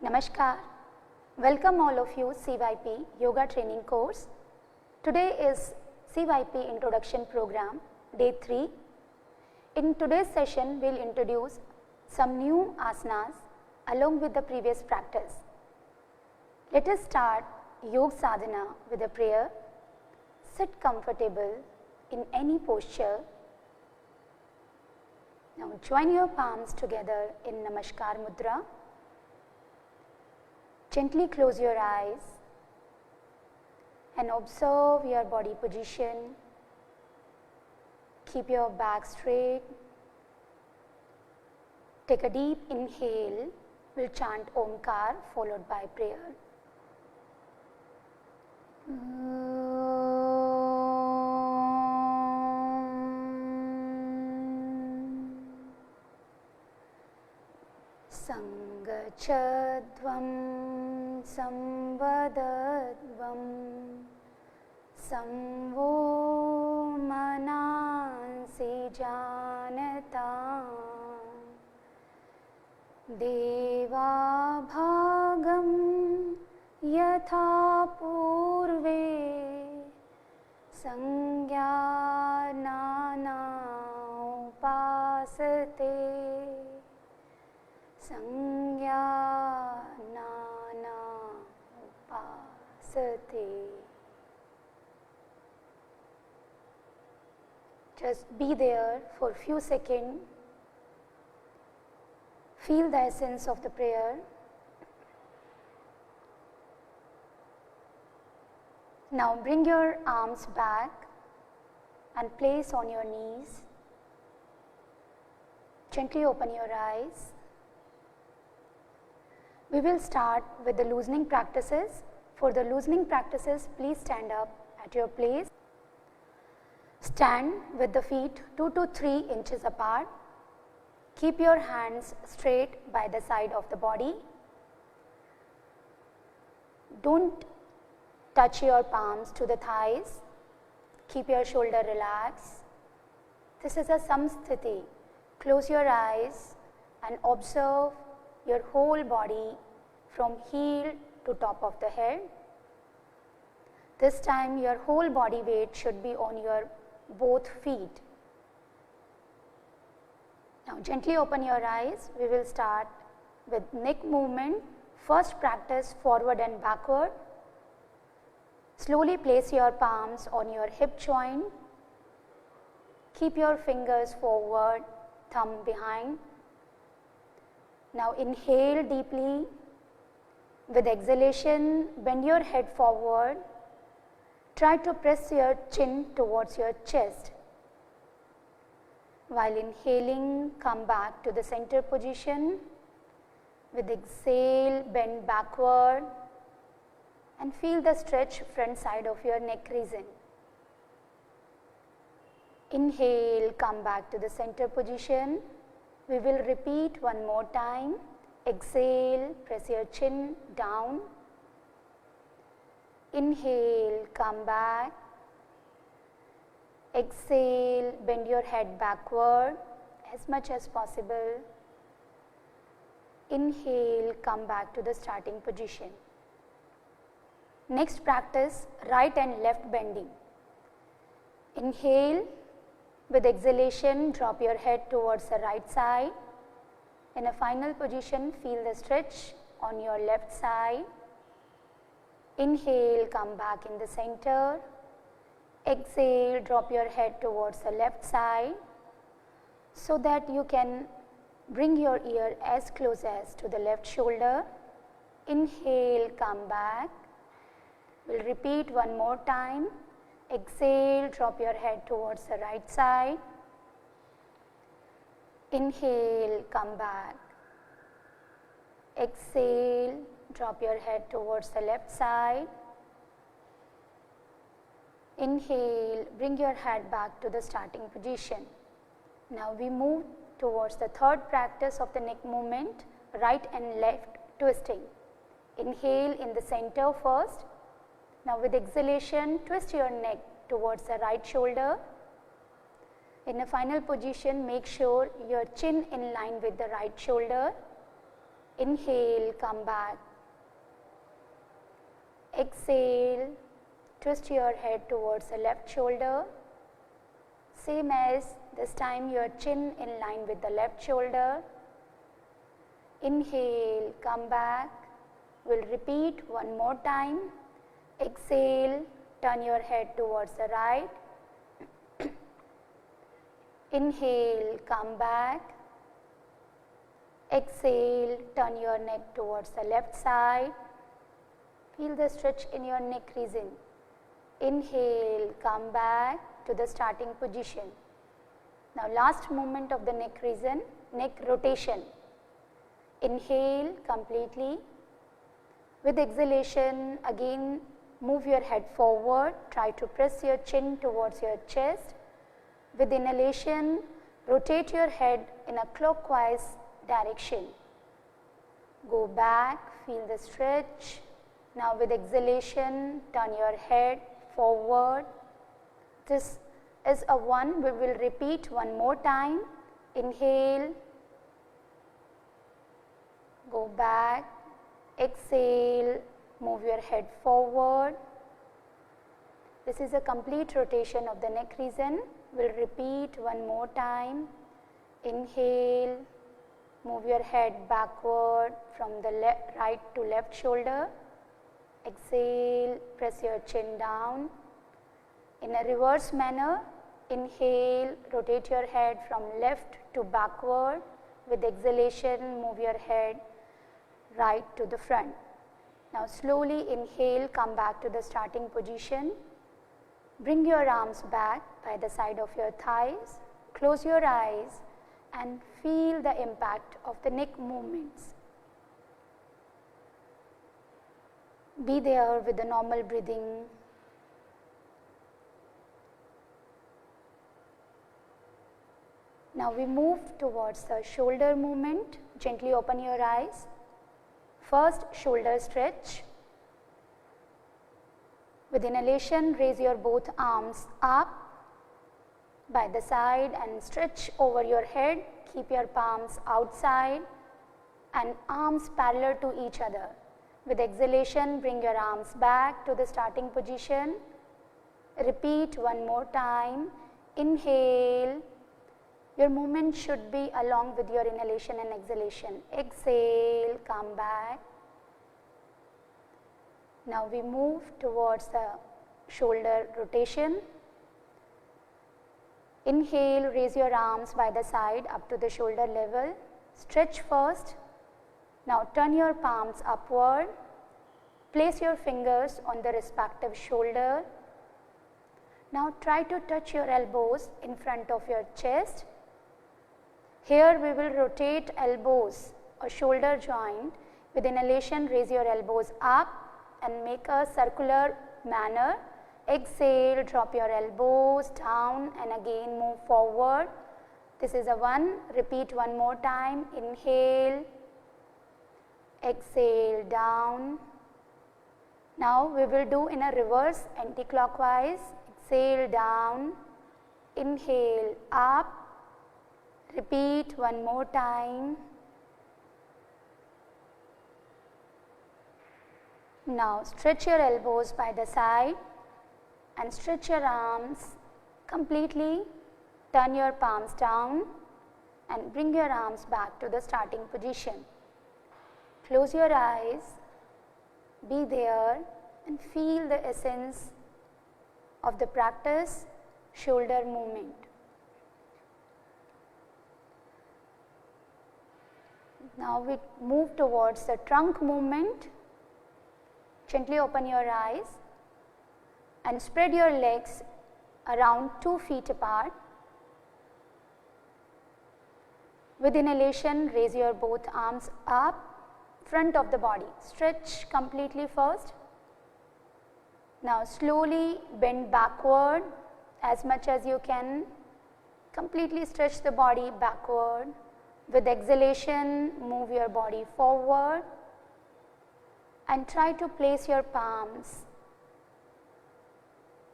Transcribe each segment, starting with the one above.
Namaskar. Welcome all of you CYP Yoga Training course. Today is CYP Introduction Program Day 3. In today's session, we will introduce some new asanas along with the previous practice. Let us start Yoga Sadhana with a prayer. Sit comfortable in any posture. Now join your palms together in Namaskar Mudra. Gently close your eyes and observe your body position. Keep your back straight. Take a deep inhale. We'll chant Omkar followed by prayer. Sangachadvam samvadadvam samvo manansi janata deva bhagam yatha purve sangyānāna upasate sangyānāna upasate. Just be there for few seconds. Feel the essence of the prayer. Now bring your arms back and place on your knees. Gently open your eyes. We will start with the loosening practices. For the loosening practices, please stand up at your place. Stand with the feet 2 to 3 inches apart. Keep your hands straight by the side of the body. Don't touch your palms to the thighs. Keep your shoulder relaxed. This is a samsthiti. Close your eyes and observe your whole body from heel to top of the head. This time your whole body weight should be on your both feet. Now gently open your eyes. We will start with neck movement. First practice forward and backward. Slowly place your palms on your hip joint. Keep your fingers forward, thumb behind. Now inhale deeply. With exhalation, bend your head forward. Try to press your chin towards your chest. While inhaling, come back to the center position. With exhale, bend backward and feel the stretch front side of your neck region. Inhale, come back to the center position. We will repeat one more time. Exhale, press your chin down. Inhale, come back. Exhale, bend your head backward as much as possible. Inhale, come back to the starting position. Next practice, right and left bending. Inhale, with exhalation, drop your head towards the right side. In a final position, feel the stretch on your left side. Inhale, come back in the center. Exhale, drop your head towards the left side so that you can bring your ear as close as to the left shoulder. Inhale, come back. We'll repeat one more time. Exhale, drop your head towards the right side. Inhale, come back. Exhale, drop your head towards the left side. Inhale, bring your head back to the starting position. Now we move towards the third practice of the neck movement, right and left twisting. Inhale in the center first. Now with exhalation, twist your neck towards the right shoulder. In a final position, make sure your chin in line with the right shoulder. Inhale, come back. Exhale, twist your head towards the left shoulder. Same as this time, your chin in line with the left shoulder. Inhale, come back. We'll repeat one more time. Exhale, turn your head towards the right. Inhale, come back. Exhale, turn your neck towards the left side. Feel the stretch in your neck region. Inhale, come back to the starting position. Now last movement of the neck region, neck rotation. Inhale completely. With exhalation, again move your head forward. Try to press your chin towards your chest. With inhalation, rotate your head in a clockwise direction. Go back, feel the stretch. Now with exhalation, turn your head forward. This is a one we will repeat one more time. Inhale, go back, exhale, move your head forward. This is a complete rotation of the neck region. We'll repeat one more time. Inhale, move your head backward from the right to left shoulder. Exhale, press your chin down. In a reverse manner, inhale, rotate your head from left to backward. With exhalation, move your head right to the front. Now slowly inhale, come back to the starting position. Bring your arms back by the side of your thighs. Close your eyes and feel the impact of the neck movements. Be there with the normal breathing. Now we move towards the shoulder movement. Gently open your eyes. First, shoulder stretch. With inhalation, raise your both arms up by the side and stretch over your head. Keep your palms outside and arms parallel to each other. With exhalation, bring your arms back to the starting position. Repeat one more time. Inhale. Your movement should be along with your inhalation and exhalation. Exhale, come back. Now we move towards the shoulder rotation. Inhale, raise your arms by the side up to the shoulder level. Stretch first. Now turn your palms upward. Place your fingers on the respective shoulder. Now try to touch your elbows in front of your chest. Here we will rotate elbows or shoulder joint. With inhalation, raise your elbows up and make a circular manner. Exhale, drop your elbows down and again move forward. This is a one. Repeat one more time. Inhale, exhale, down. Now we will do in a reverse anti-clockwise. Exhale, down. Inhale, up. Repeat one more time. Now stretch your elbows by the side and stretch your arms completely. Turn your palms down and bring your arms back to the starting position. Close your eyes, be there and feel the essence of the practice, shoulder movement. Now we move towards the trunk movement. Gently open your eyes and spread your legs around 2 feet apart. With inhalation, raise your both arms up, front of the body. Stretch completely first. Now slowly bend backward as much as you can. Completely stretch the body backward. With exhalation, move your body forward and try to place your palms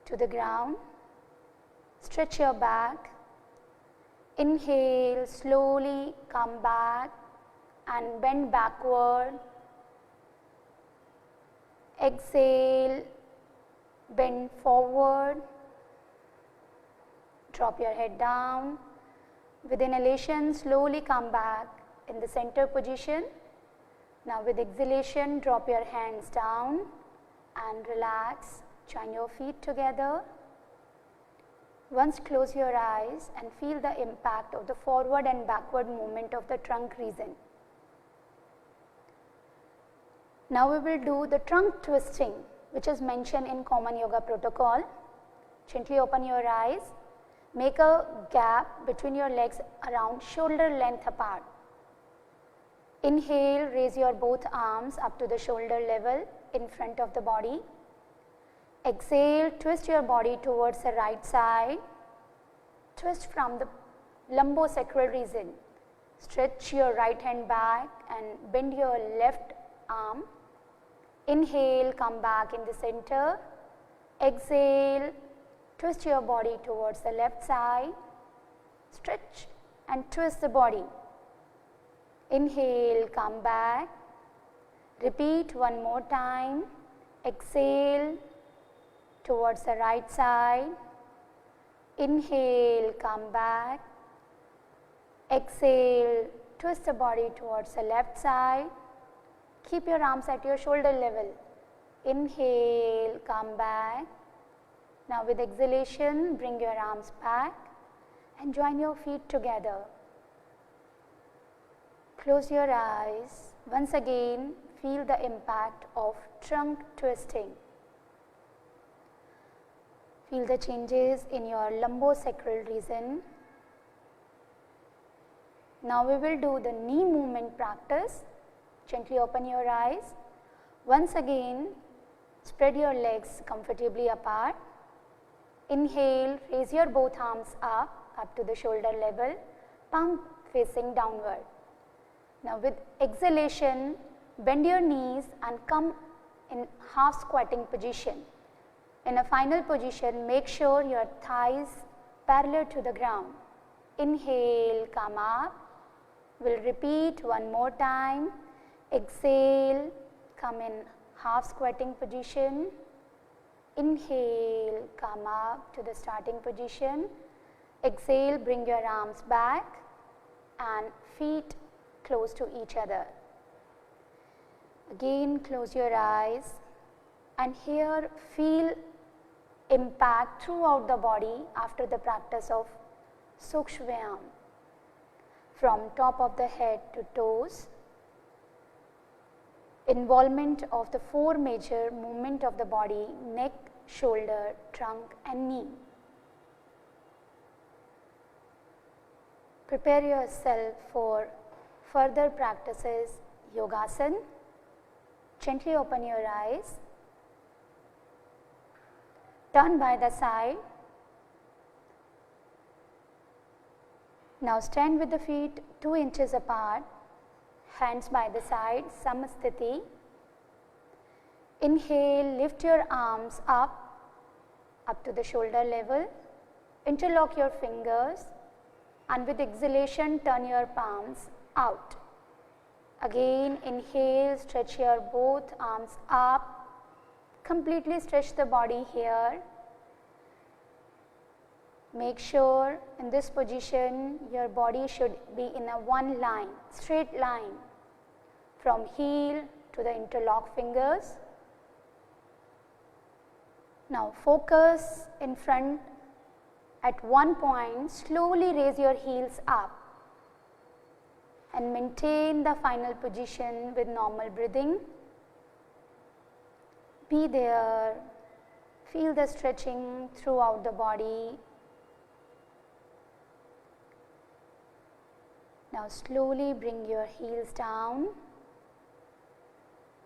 to the ground. Stretch your back. Inhale, slowly come back and bend backward. Exhale, bend forward. Drop your head down. With inhalation, slowly come back in the center position. Now with exhalation, drop your hands down and relax. Join your feet together. Once close your eyes and feel the impact of the forward and backward movement of the trunk region. Now we will do the trunk twisting, which is mentioned in common yoga protocol. Gently open your eyes. Make a gap between your legs around shoulder length apart. Inhale, raise your both arms up to the shoulder level in front of the body. Exhale, twist your body towards the right side. Twist from the lumbosacral region. Stretch your right hand back and bend your left arm. Inhale, come back in the center. Exhale, twist your body towards the left side. Stretch and twist the body. Inhale, come back. Repeat one more time. Exhale towards the right side. Inhale, come back. Exhale, twist the body towards the left side. Keep your arms at your shoulder level. Inhale, come back. Now with exhalation, bring your arms back and join your feet together. Close your eyes. Once again, feel the impact of trunk twisting. Feel the changes in your lumbosacral region. Now we will do the knee movement practice. Gently open your eyes. Once again, spread your legs comfortably apart. Inhale, raise your both arms up to the shoulder level, palm facing downward. Now with exhalation, bend your knees and come in half squatting position. In a final position, make sure your thighs parallel to the ground. Inhale, come up. We'll repeat one more time. Exhale, come in half squatting position. Inhale, come up to the starting position. Exhale, bring your arms back and feet close to each other. Again, close your eyes and here feel impact throughout the body after the practice of Sukshma Vyayam. From top of the head to toes, involvement of the four major movement of the body: neck, shoulder, trunk and knee. Prepare yourself for further practices. Yogasana. Gently open your eyes. Turn by the side. Now stand with the feet 2 inches apart, hands by the side, Samasthiti. Inhale, lift your arms up to the shoulder level. Interlock your fingers and with exhalation turn your palms out. Again inhale, stretch your both arms up. Completely stretch the body here. Make sure in this position your body should be in a one line, straight line from heel to the interlocked fingers. Now focus in front. At one point, slowly raise your heels up and maintain the final position with normal breathing. Be there, feel the stretching throughout the body. Now slowly bring your heels down.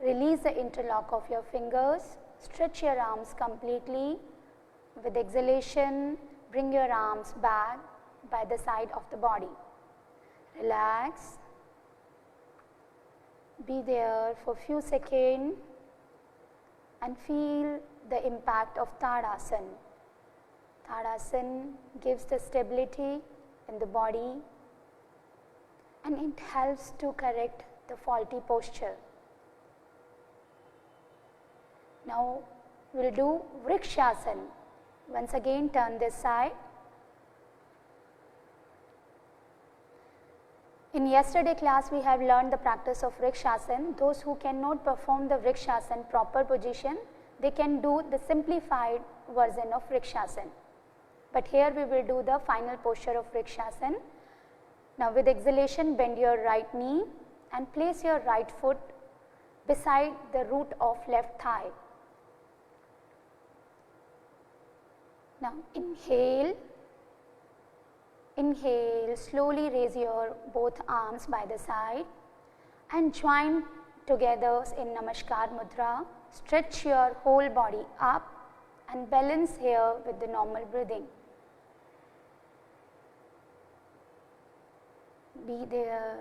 Release the interlock of your fingers. Stretch your arms completely. With exhalation, bring your arms back by the side of the body. Relax. Be there for few seconds and feel the impact of Tadasana. Tadasana gives the stability in the body. and it helps to correct the faulty posture. Now we will do Vrikshasana. Once again turn this side. In yesterday class we have learned the practice of Vrikshasana. Those who cannot perform the Vrikshasana proper position, they can do the simplified version of Vrikshasana. But here we will do the final posture of Vrikshasana. Now with exhalation bend your right knee and place your right foot beside the root of left thigh. Now inhale, inhale, slowly raise your both arms by the side and join together in Namaskar Mudra. Stretch your whole body up and balance here with the normal breathing. Be there.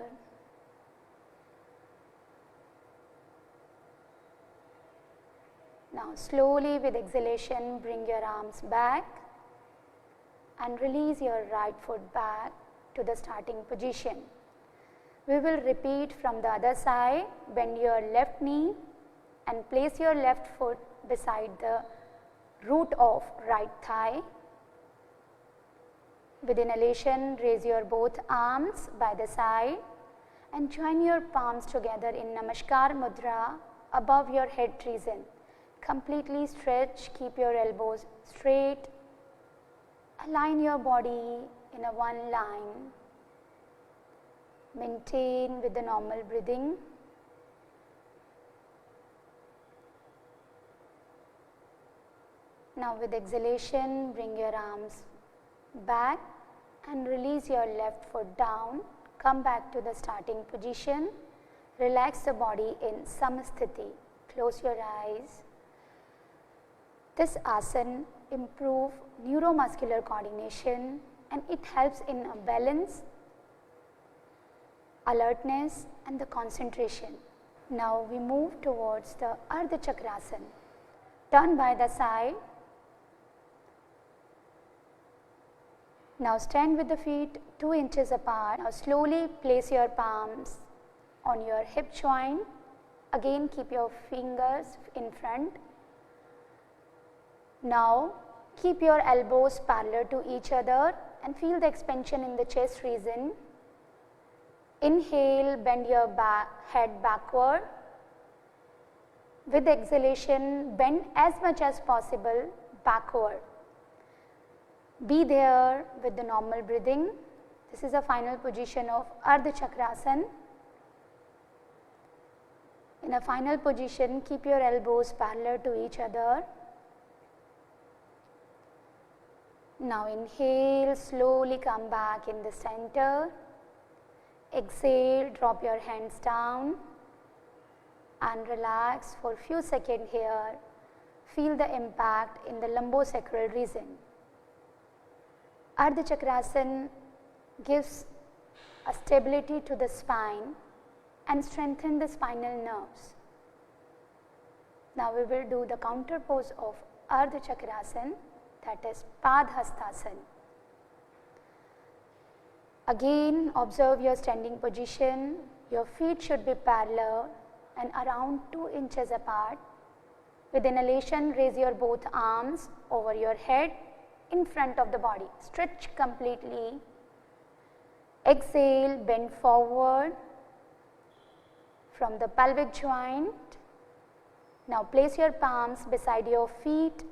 Now slowly with exhalation bring your arms back and release your right foot back to the starting position. We will repeat from the other side. Bend your left knee and place your left foot beside the root of right thigh. With inhalation raise your both arms by the side and join your palms together in Namaskar Mudra above your head region. Completely stretch, keep your elbows straight, align your body in a one line, maintain with the normal breathing. Now with exhalation bring your arms back and release your left foot down, come back to the starting position, relax the body in Samsthiti, close your eyes. This asana improves neuromuscular coordination and it helps in a balance, alertness and the concentration. Now we move towards the Ardha Chakrasana. Turn by the side. Now stand with the feet 2 inches apart. Now slowly place your palms on your hip joint. Again keep your fingers in front. Now keep your elbows parallel to each other and feel the expansion in the chest region. Inhale, bend your head backward. With exhalation, bend as much as possible backward. Be there with the normal breathing. This is the final position of Ardha Chakrasana. In a final position, keep your elbows parallel to each other. Now inhale, slowly come back in the center. Exhale, drop your hands down and relax for a few seconds here. Feel the impact in the lumbosacral region. Ardha Chakrasana gives a stability to the spine and strengthen the spinal nerves. Now we will do the counter pose of Ardha Chakrasana, that is Padhastasana. Again observe your standing position. Your feet should be parallel and around 2 inches apart. With inhalation raise your both arms over your head in front of the body. Stretch completely. Exhale, bend forward from the pelvic joint. Now place your palms beside your feet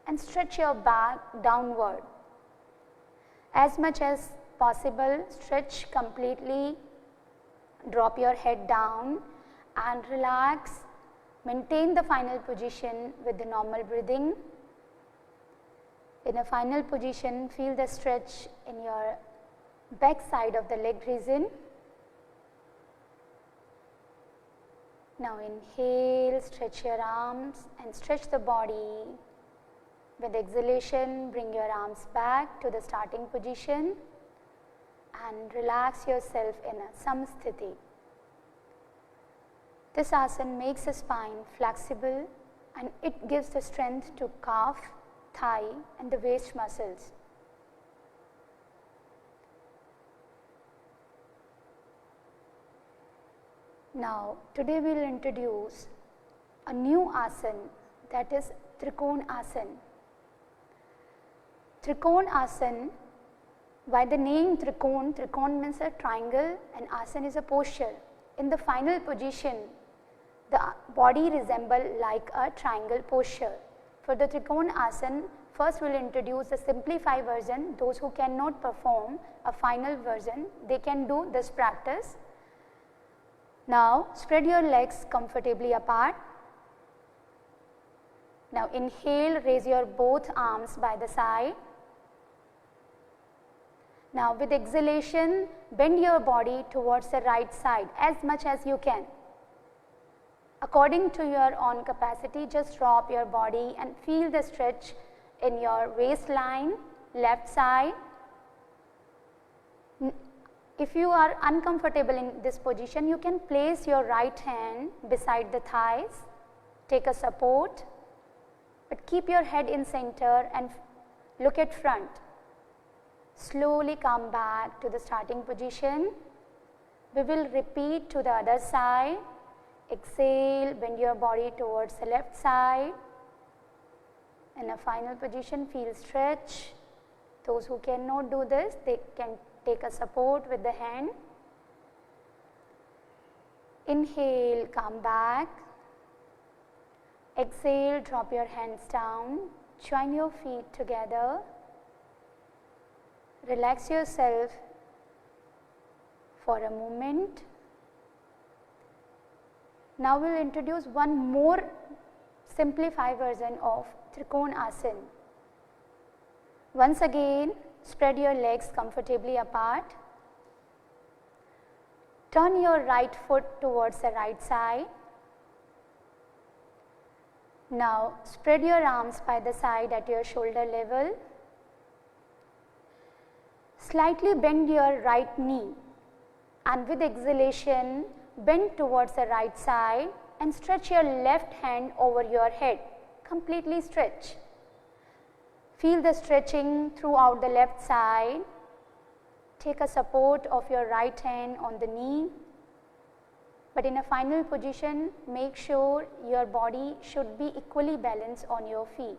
and stretch your back downward. As much as possible, stretch completely. Drop your head down and relax. Maintain the final position with the normal breathing. In a final position, feel the stretch in your back side of the leg region. Now inhale, stretch your arms and stretch the body. With exhalation, bring your arms back to the starting position and relax yourself in a Samsthiti. This asana makes the spine flexible and it gives the strength to calf, thigh and the waist muscles. Now, today we will introduce a new asana, that is Trikona asana. Trikona asana, by the name Trikona, Trikona means a triangle and asana is a posture. In the final position, the body resembles like a triangle posture. For the Trikona asana, first we will introduce the simplified version. Those who cannot perform a final version, they can do this practice. Now, spread your legs comfortably apart. Now, inhale, raise your both arms by the side. Now, with exhalation, bend your body towards the right side as much as you can. According to your own capacity, just drop your body and feel the stretch in your waistline, left side. If you are uncomfortable in this position, you can place your right hand beside the thighs, take a support, but keep your head in center and look at front. Slowly come back to the starting position. We will repeat to the other side. Exhale, bend your body towards the left side. In a final position, feel stretch. Those who cannot do this, they can take a support with the hand. Inhale, come back. Exhale, drop your hands down. Join your feet together. Relax yourself for a moment. Now we will introduce one more simplified version of Trikona asana. Once again, spread your legs comfortably apart. Turn your right foot towards the right side. Now, spread your arms by the side at your shoulder level. Slightly bend your right knee and with exhalation, bend towards the right side and stretch your left hand over your head. Completely stretch. Feel the stretching throughout the left side. Take a support of your right hand on the knee. But in a final position, make sure your body should be equally balanced on your feet.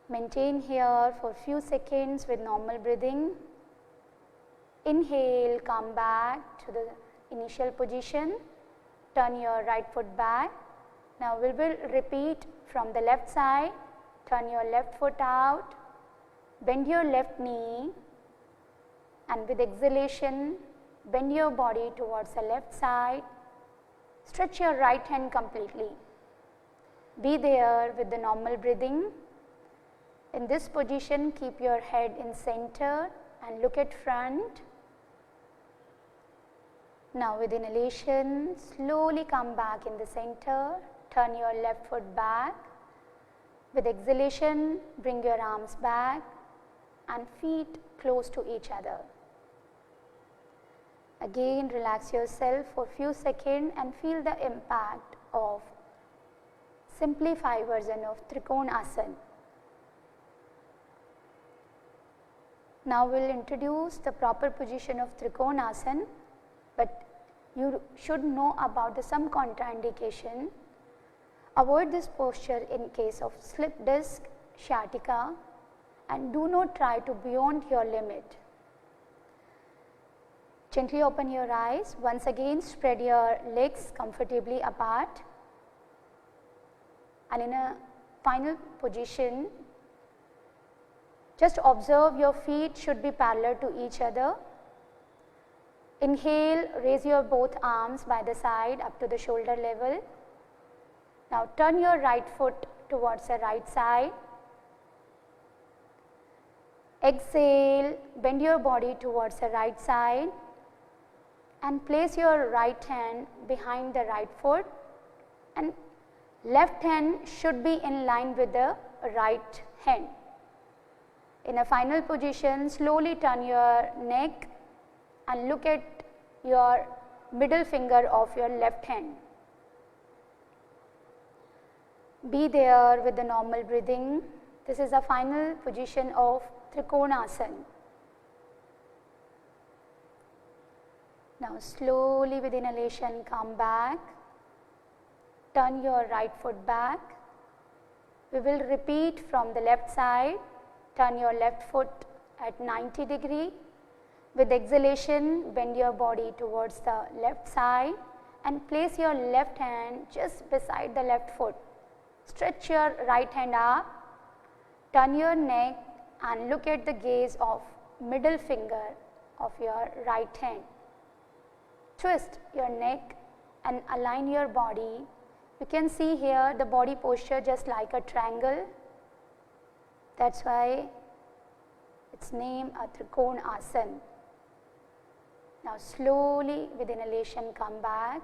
Maintain here for a few seconds with normal breathing. Inhale, come back to the initial position. Turn your right foot back. Now we will repeat from the left side. Turn your left foot out. Bend your left knee. And with exhalation, bend your body towards the left side. Stretch your right hand completely. Be there with the normal breathing. In this position, keep your head in center and look at front. Now with inhalation, slowly come back in the center. Turn your left foot back. With exhalation, bring your arms back and feet close to each other. Again, relax yourself for a few seconds and feel the impact of simplified version of Trikona asana. Now we will introduce the proper position of Trikona asana, but you should know about the some contraindication. Avoid this posture in case of slip disc, sciatica, and do not try to beyond your limit. Gently open your eyes. Once again, spread your legs comfortably apart. And in a final position, just observe your feet should be parallel to each other. Inhale, raise your both arms by the side up to the shoulder level. Now turn your right foot towards the right side. Exhale, bend your body towards the right side and place your right hand behind the right foot, and left hand should be in line with the right hand. In a final position, slowly turn your neck and look at your middle finger of your left hand. Be there with the normal breathing. This is the final position of Trikona asana. Now slowly with inhalation come back, turn your right foot back. We will repeat from the left side, turn your left foot at 90 degree. With exhalation, bend your body towards the left side and place your left hand just beside the left foot. Stretch your right hand up, turn your neck and look at the gaze of middle finger of your right hand. Twist your neck and align your body. You can see here the body posture just like a triangle. That's why it's named a Trikonasana. Now slowly with inhalation come back,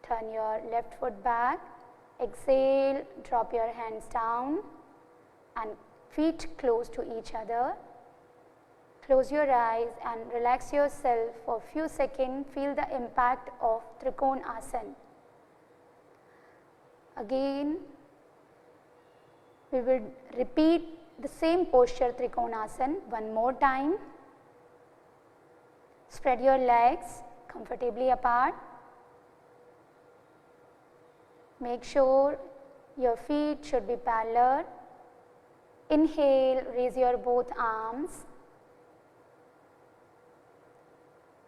turn your left foot back, exhale, drop your hands down and feet close to each other. Close your eyes and relax yourself for a few seconds, feel the impact of Trikonasana. Again, we will repeat the same posture Trikonasana one more time. Spread your legs comfortably apart. Make sure your feet should be parallel. Inhale, raise your both arms.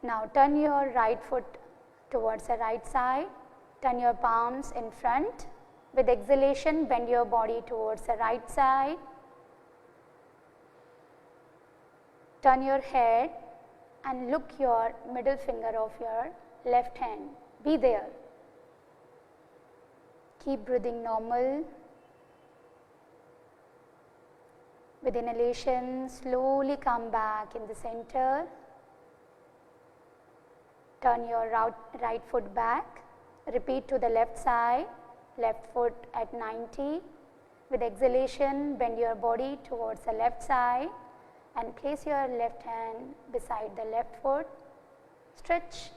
Now turn your right foot towards the right side. Turn your palms in front. With exhalation, bend your body towards the right side. Turn your head and look your middle finger of your left hand. Be there. Keep breathing normal. With inhalation, slowly come back in the center. Turn your right foot back. Repeat to the left side, left foot at 90. With exhalation, bend your body towards the left side and place your left hand beside the left foot. Stretch.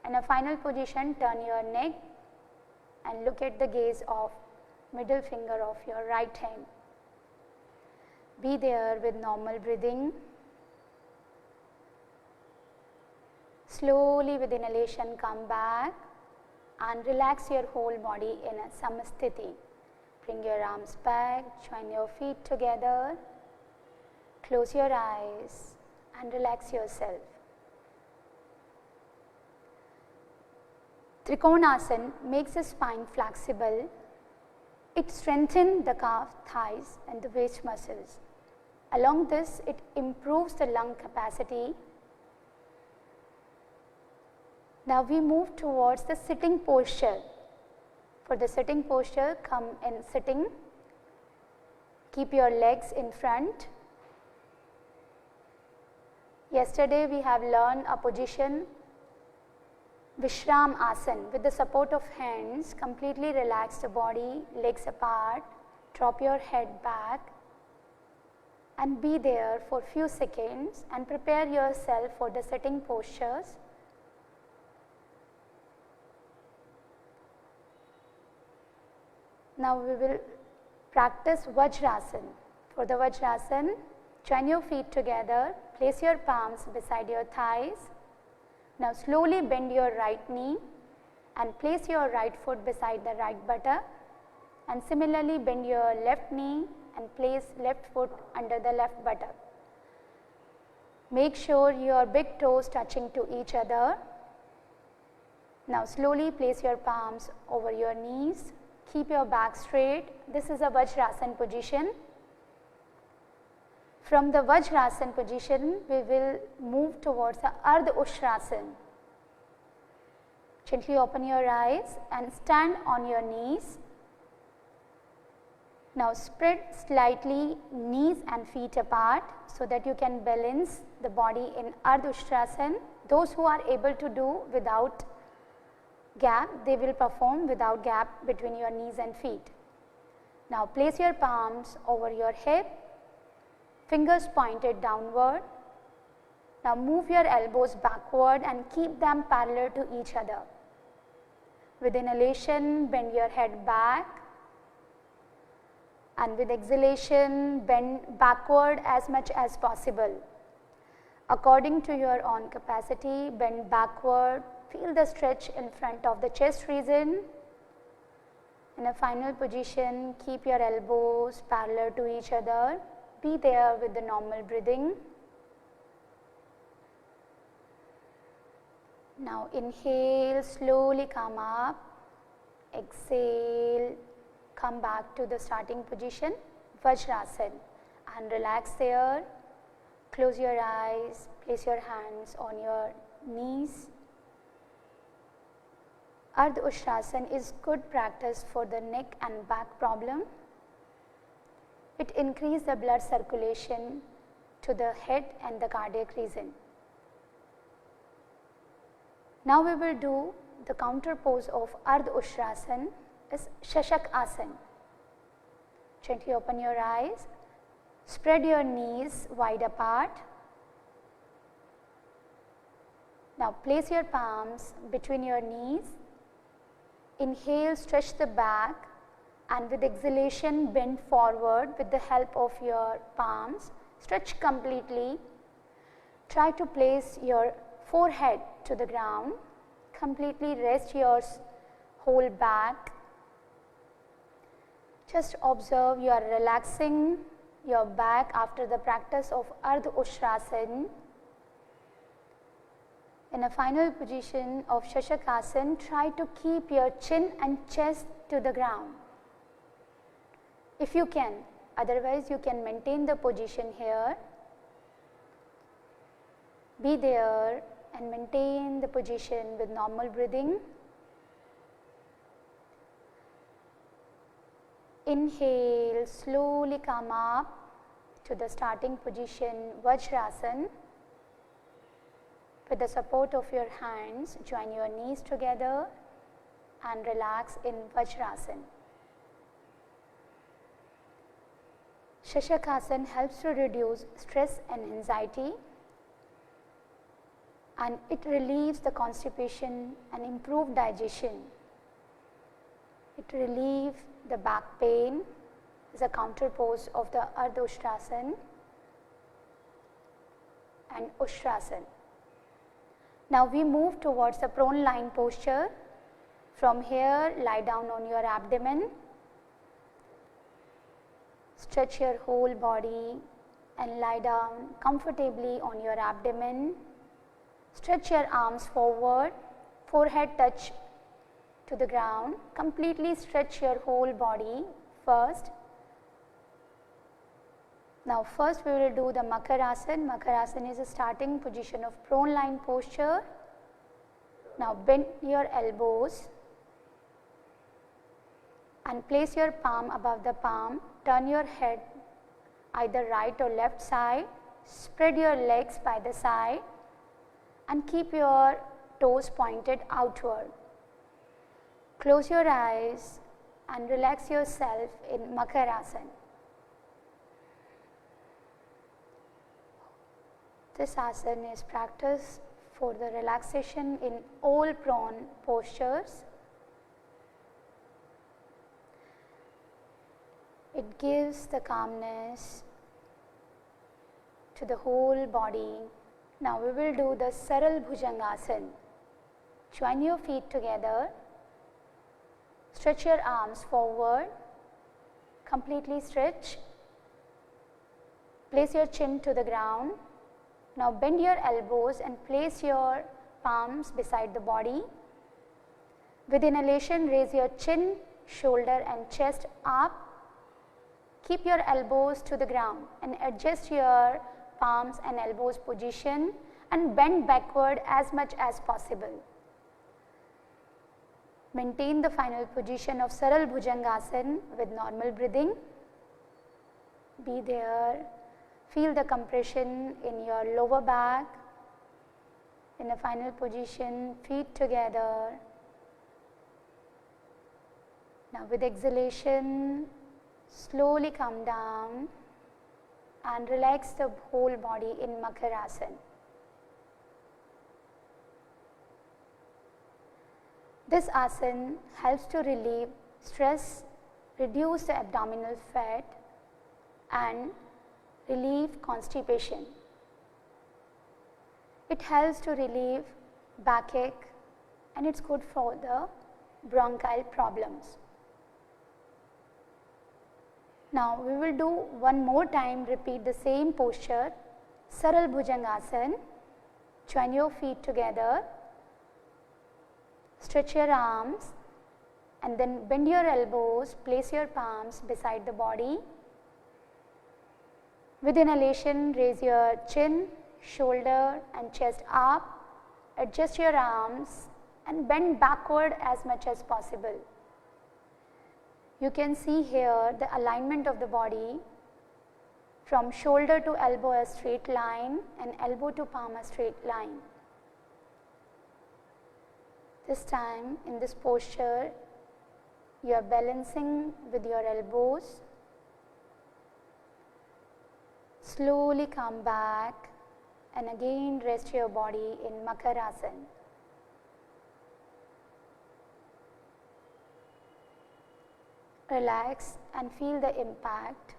In a final position, turn your neck and look at the gaze of middle finger of your right hand. Be there with normal breathing. Slowly with inhalation come back and relax your whole body in a Samasthiti. Bring your arms back, join your feet together, close your eyes and relax yourself. Trikonasana makes the spine flexible. It strengthens the calf, thighs and the waist muscles. Along this, it improves the lung capacity. Now we move towards the sitting posture. For the sitting posture, come in sitting. Keep your legs in front. Yesterday we have learned a position Vishram Asana. With the support of hands, completely relax the body, legs apart, drop your head back and be there for few seconds and prepare yourself for the sitting postures. Now we will practice Vajrasana. For the Vajrasana, join your feet together, place your palms beside your thighs. Now slowly bend your right knee and place your right foot beside the right buttock and similarly bend your left knee and place left foot under the left buttock. Make sure your big toes touching to each other. Now slowly place your palms over your knees. Keep your back straight. This is a Vajrasana position. From the Vajrasana position, we will move towards the Ardha Ustrasana. Gently open your eyes and stand on your knees. Now spread slightly knees and feet apart so that you can balance the body in Ardha Ustrasana. Those who are able to do without gap, they will perform without gap between your knees and feet. Now place your palms over your hip, fingers pointed downward. Now move your elbows backward and keep them parallel to each other. With inhalation, bend your head back and with exhalation, bend backward as much as possible. According to your own capacity, bend backward, feel the stretch in front of the chest region. In a final position, keep your elbows parallel to each other. Be there with the normal breathing. Now inhale, slowly come up. Exhale, come back to the starting position, Vajrasana, and relax there. Close your eyes, place your hands on your knees. Ardha Ushrasana is good practice for the neck and back problem. It increases the blood circulation to the head and the cardiac region. Now we will do the counter pose of Ardha Ushrasana is Shashak Asana. Gently open your eyes, spread your knees wide apart. Now place your palms between your knees. Inhale, stretch the back, and with exhalation bend forward with the help of your palms. Stretch completely. Try to place your forehead to the ground. Completely rest your whole back. Just observe you are relaxing your back after the practice of Ardha Ushrasana. In a final position of Shashakasana, try to keep your chin and chest to the ground if you can, otherwise you can maintain the position here. Be there and maintain the position with normal breathing. Inhale, slowly come up to the starting position, Vajrasana. With the support of your hands, join your knees together and relax in Vajrasana. Shashakasana helps to reduce stress and anxiety, and it relieves the constipation and improve digestion. It relieves the back pain as a counter pose of the Ardha Ushrasana and Ushrasana. Now we move towards the prone lying posture. From here, lie down on your abdomen. Stretch your whole body and lie down comfortably on your abdomen. Stretch your arms forward, forehead touch to the ground. Completely stretch your whole body first. Now first we will do the Makarasana. Makarasana is a starting position of prone lying posture. Now bend your elbows and place your palm above the palm. Turn your head either right or left side. Spread your legs by the side and keep your toes pointed outward. Close your eyes and relax yourself in Makarasana. This asana is practiced for the relaxation in all prone postures. It gives the calmness to the whole body. Now we will do the Saral Bhujangasana. Join your feet together. Stretch your arms forward. Completely stretch. Place your chin to the ground. Now bend your elbows and place your palms beside the body. With inhalation, raise your chin, shoulder and chest up. Keep your elbows to the ground and adjust your palms and elbows position and bend backward as much as possible. Maintain the final position of Saral Bhujangasana with normal breathing. Be there. Feel the compression in your lower back. In the final position, feet together. Now with exhalation, slowly come down and relax the whole body in Makarasana. This asana helps to relieve stress, reduce the abdominal fat and relieve constipation. It helps to relieve backache and it's good for the bronchial problems. Now we will do one more time, repeat the same posture, Saral Bhujangasana. Join your feet together, stretch your arms and then bend your elbows, place your palms beside the body. With inhalation, raise your chin, shoulder and chest up, adjust your arms and bend backward as much as possible. You can see here the alignment of the body from shoulder to elbow a straight line and elbow to palm a straight line. This time in this posture, you are balancing with your elbows. Slowly come back and again rest your body in Makarasana. Relax and feel the impact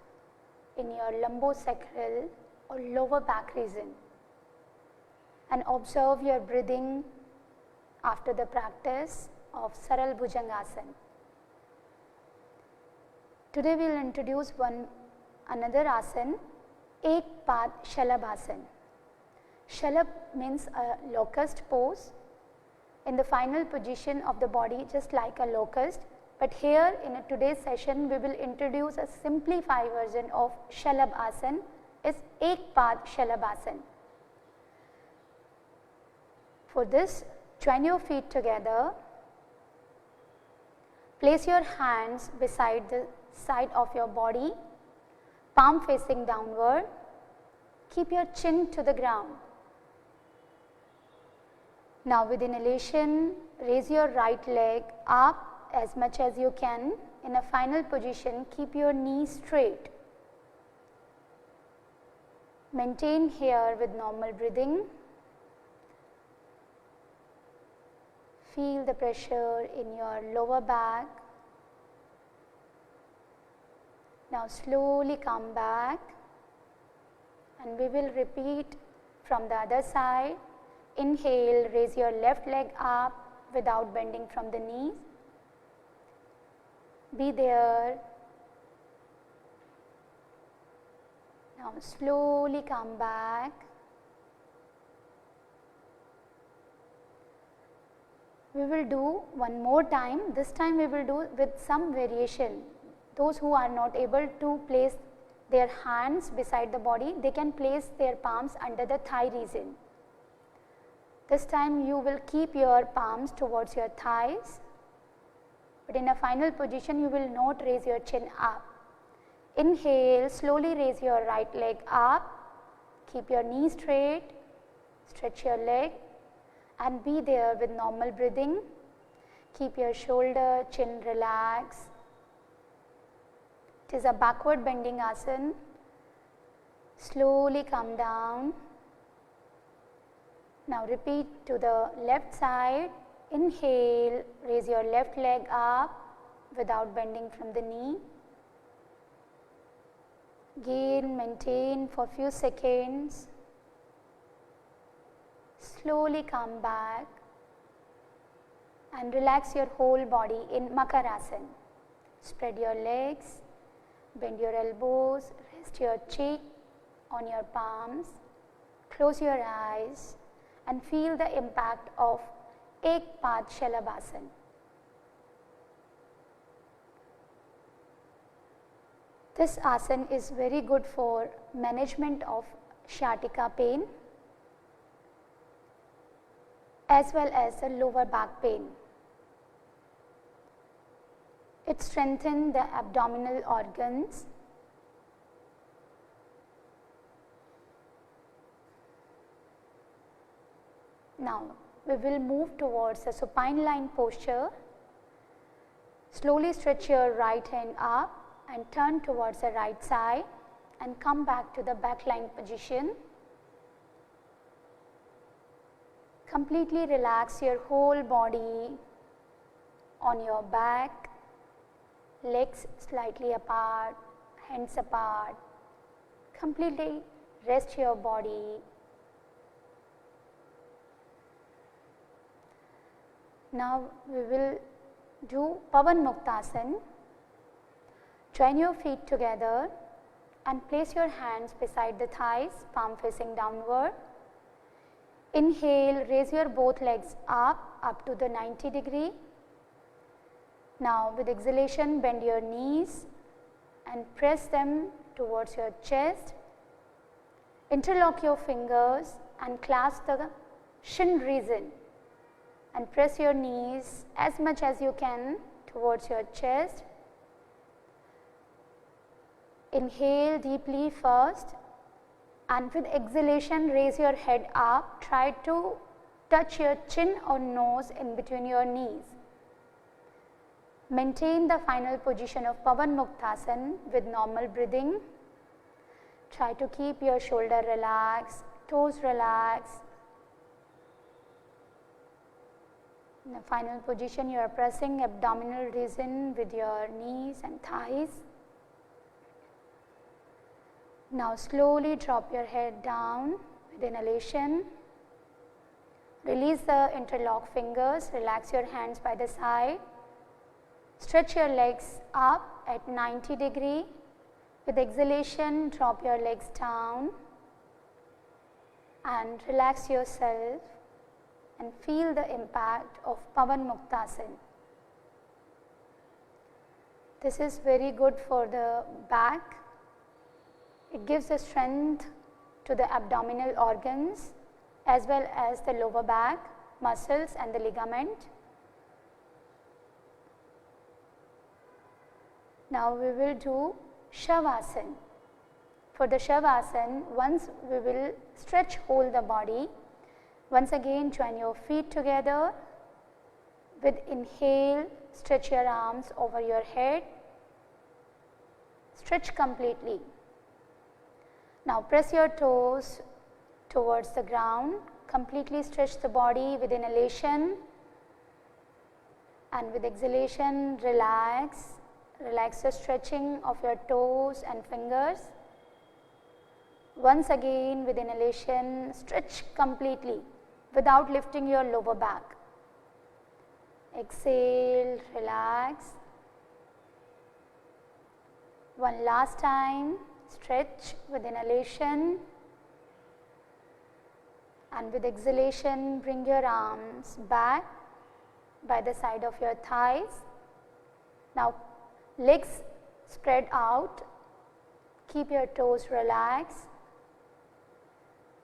in your lumbosacral or lower back region and observe your breathing after the practice of Saral Bhujangasana. Today we will introduce another asana, Ek Pad Shalabhasana. Shalabh means a locust pose in the final position of the body, just like a locust. But here in today's session we will introduce a simplified version of Shalabh Asana, is Ek Pad Shalabhasana. For this, join your feet together, place your hands beside the side of your body, palm facing downward, keep your chin to the ground. Now with inhalation, raise your right leg up as much as you can. In a final position, keep your knees straight. Maintain here with normal breathing. Feel the pressure in your lower back. Now slowly come back and we will repeat from the other side. Inhale, raise your left leg up without bending from the knees. Be there. Now slowly come back. We will do one more time. This time we will do with some variation. Those who are not able to place their hands beside the body, they can place their palms under the thigh region. This time you will keep your palms towards your thighs. But in a final position, you will not raise your chin up. Inhale, slowly raise your right leg up, keep your knee straight, stretch your leg and be there with normal breathing. Keep your shoulder, chin relaxed. It is a backward bending asana. Slowly come down. Now repeat to the left side. Inhale, raise your left leg up without bending from the knee. Again, maintain for few seconds. Slowly come back and relax your whole body in Makarasana. Spread your legs, bend your elbows, rest your cheek on your palms, close your eyes and feel the impact of Ek Pad Shalabhasana. This asana is very good for management of sciatica pain as well as the lower back pain. It strengthens the abdominal organs. Now we will move towards a supine line posture. Slowly stretch your right hand up and turn towards the right side and come back to the back line position. Completely relax your whole body on your back, legs slightly apart, hands apart. Completely rest your body. Now we will do Pavan Muktasana. Join your feet together and place your hands beside the thighs, palm facing downward. Inhale, raise your both legs up to the 90 degree. Now with exhalation, bend your knees and press them towards your chest. Interlock your fingers and clasp the shin region and press your knees as much as you can towards your chest. Inhale deeply first, and with exhalation raise your head up. Try to touch your chin or nose in between your knees. Maintain the final position of Pavan Muktasana with normal breathing. Try to keep your shoulder relaxed, toes relaxed. In the final position, you are pressing abdominal region with your knees and thighs. Now slowly drop your head down with inhalation. Release the interlocked fingers, relax your hands by the side. Stretch your legs up at 90 degree. With exhalation, drop your legs down and relax yourself and feel the impact of Pavan Muktasana. This is very good for the back. It gives the strength to the abdominal organs as well as the lower back muscles and the ligament. Now we will do Shavasana. For the Shavasana, once we will stretch whole the body. Once again, join your feet together. With inhale, stretch your arms over your head. Stretch completely. Now press your toes towards the ground. Completely stretch the body with inhalation, and with exhalation relax. Relax the stretching of your toes and fingers. Once again with inhalation, stretch completely without lifting your lower back. Exhale, relax. One last time, stretch with inhalation, and with exhalation bring your arms back by the side of your thighs. Now legs spread out, keep your toes relaxed,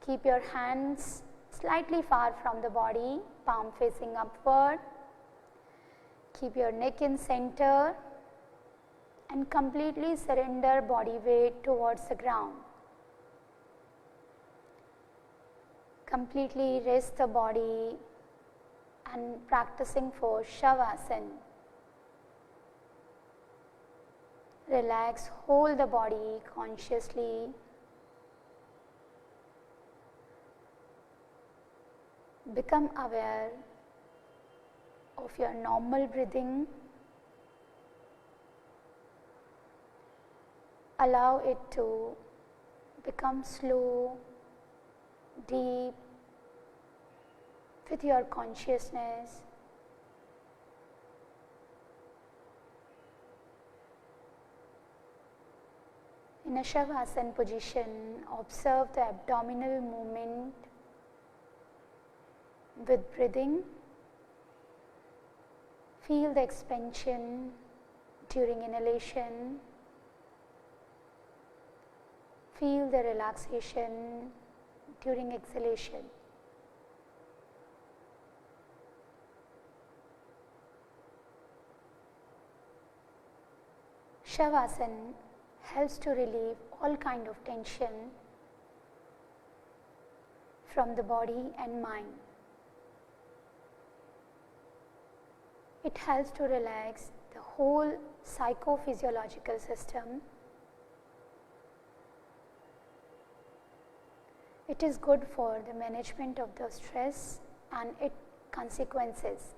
keep your hands slightly far from the body, palm facing upward, keep your neck in center and completely surrender body weight towards the ground. Completely rest the body and practicing for Shavasana. Relax, hold the body consciously. Become aware of your normal breathing. Allow it to become slow, deep, with your consciousness. In a Shavasana position, observe the abdominal movement with breathing. Feel the expansion during inhalation. Feel the relaxation during exhalation. Shavasana helps to relieve all kind of tension from the body and mind. It helps to relax the whole psychophysiological system. It is good for the management of the stress and its consequences.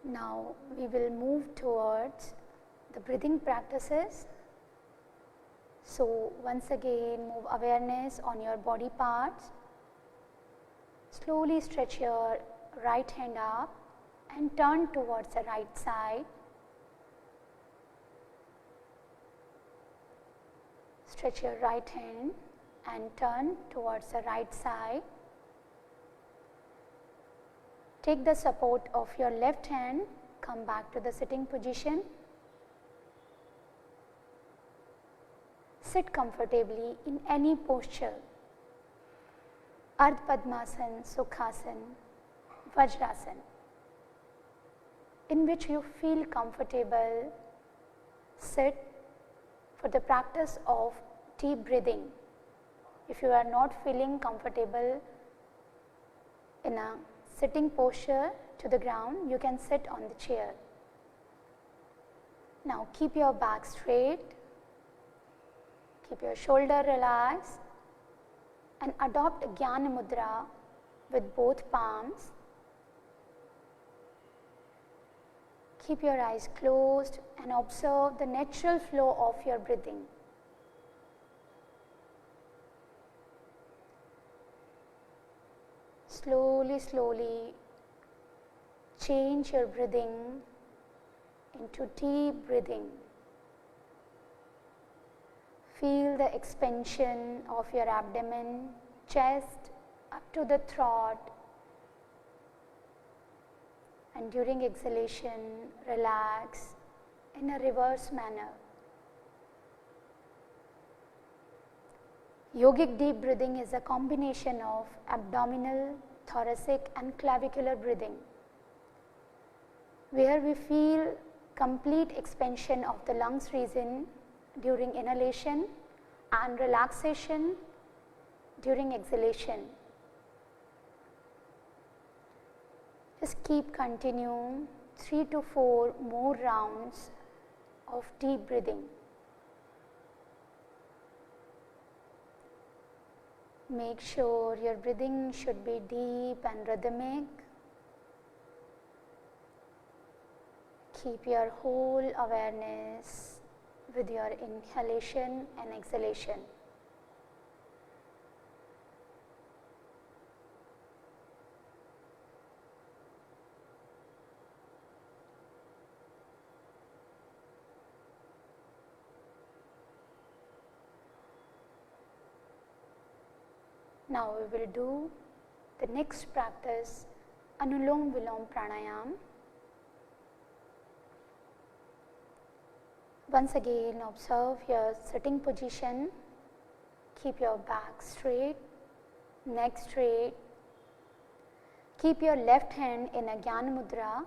Now we will move towards the breathing practices. So once again, move awareness on your body parts. Slowly stretch your right hand up and turn towards the right side. Stretch your right hand and turn towards the right side. Take the support of your left hand, come back to the sitting position. Sit comfortably in any posture. Ardha Padmasana, Sukhasana, Vajrasana, in which you feel comfortable. Sit for the practice of deep breathing. If you are not feeling comfortable in a sitting posture to the ground, you can sit on the chair. Now keep your back straight, keep your shoulder relaxed, and adopt Jnana Mudra with both palms. Keep your eyes closed and observe the natural flow of your breathing. Slowly, slowly change your breathing into deep breathing. Feel the expansion of your abdomen, chest up to the throat, and during exhalation, relax in a reverse manner. Yogic deep breathing is a combination of abdominal, thoracic and clavicular breathing, where we feel complete expansion of the lungs region during inhalation and relaxation during exhalation. Just keep continuing 3 to 4 more rounds of deep breathing. Make sure your breathing should be deep and rhythmic. Keep your whole awareness with your inhalation and exhalation. Now we will do the next practice, Anulom Vilom Pranayam. Once again, observe your sitting position. Keep your back straight, neck straight. Keep your left hand in a Jnana Mudra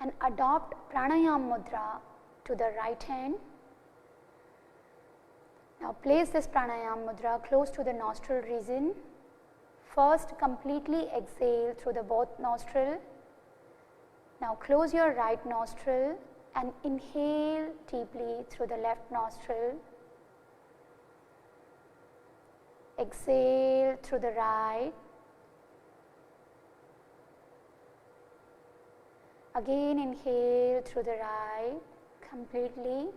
and adopt Pranayam Mudra to the right hand. Now place this Pranayam Mudra close to the nostril region. First, completely exhale through the both nostril. Now close your right nostril and inhale deeply through the left nostril. Exhale through the right. Again inhale through the right completely.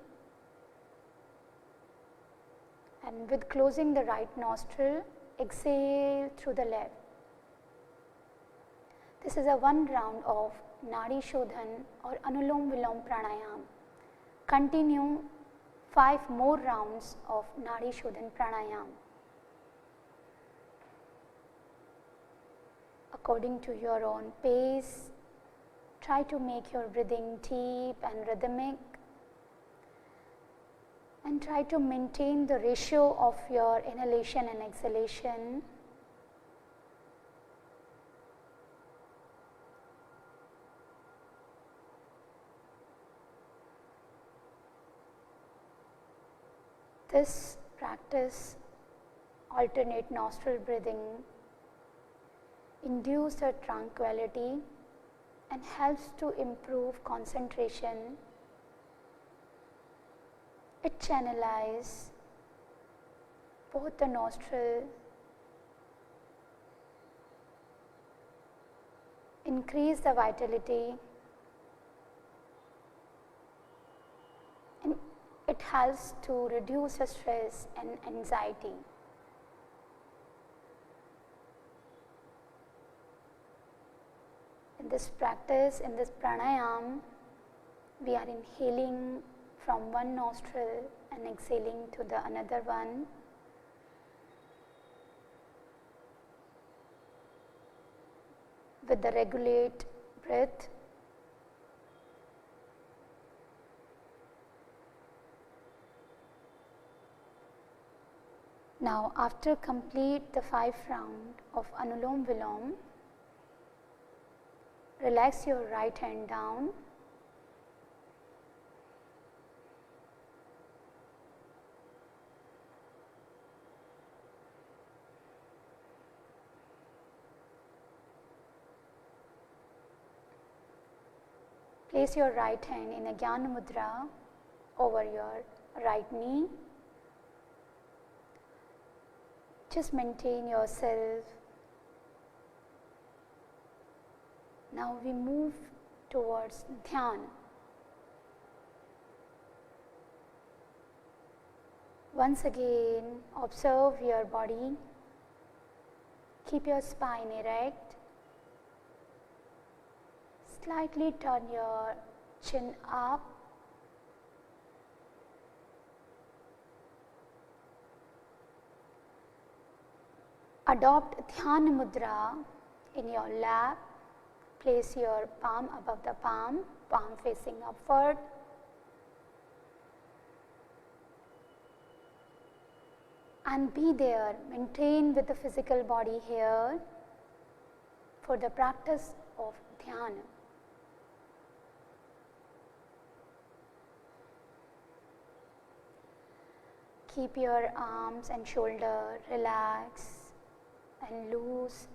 And with closing the right nostril, exhale through the left. This is a one round of Nadi Shodhan or Anulom Vilom Pranayam. Continue 5 more rounds of Nadi Shodhan Pranayam. According to your own pace, try to make your breathing deep and rhythmic, and try to maintain the ratio of your inhalation and exhalation. This practice, alternate nostril breathing, induces a tranquility and helps to improve concentration. It channelizes both the nostril, increase the vitality, and it helps to reduce the stress and anxiety. In this practice, in this pranayam, we are inhaling from one nostril and exhaling to the another one. With the regulate breath. Now, after complete the 5 round of Anulom Vilom, relax your right hand down. Place your right hand in a Jnana Mudra over your right knee. Just maintain yourself. Now we move towards Dhyan. Once again, observe your body. Keep your spine erect. Slightly turn your chin up. Adopt Dhyana Mudra in your lap. Place your palm above the palm, palm facing upward. And be there, maintain with the physical body here for the practice of Dhyana. Keep your arms and shoulder relaxed and loose.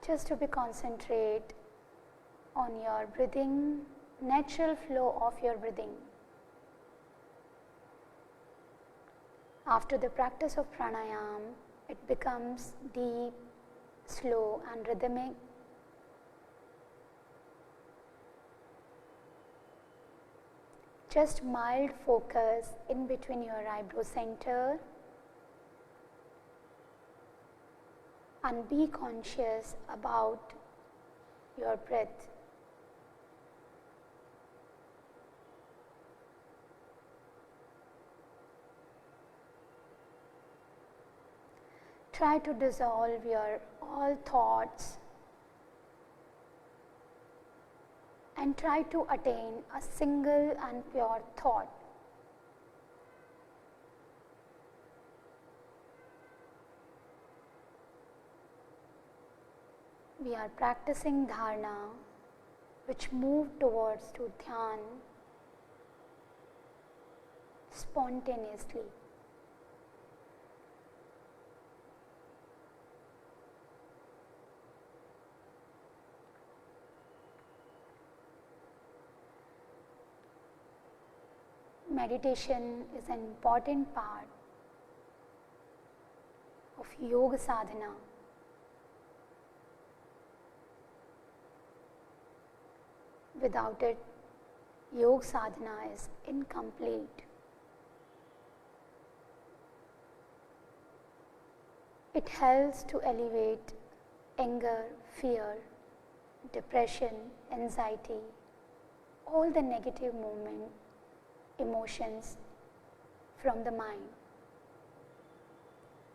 Just to be concentrate on your breathing, natural flow of your breathing. After the practice of pranayam, it becomes deep, slow and rhythmic. Just mild focus in between your eyebrow center and be conscious about your breath. Try to dissolve your all thoughts and try to attain a single and pure thought. We are practicing dharana, which move towards to dhyan spontaneously. Meditation is an important part of yoga sadhana. Without it, yoga sadhana is incomplete. It helps to elevate anger, fear, depression, anxiety, all the negative emotions from the mind,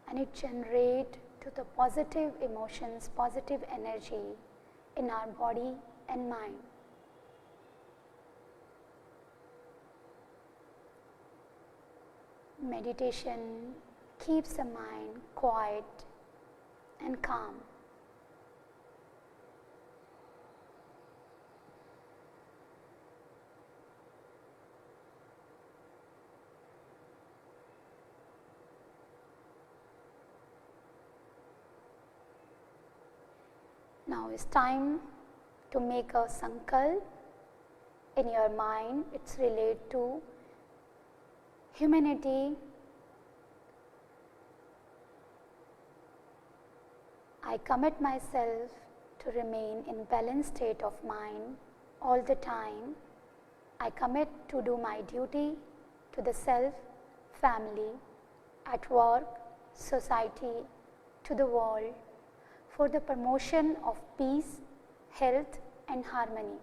and it generates to the positive emotions, positive energy in our body and mind. Meditation keeps the mind quiet and calm. Now it's time to make a sankalp in your mind. It's related to humanity. I commit myself to remain in balanced state of mind all the time. I commit to do my duty to the self, family, at work, society, to the world, for the promotion of peace, health and harmony.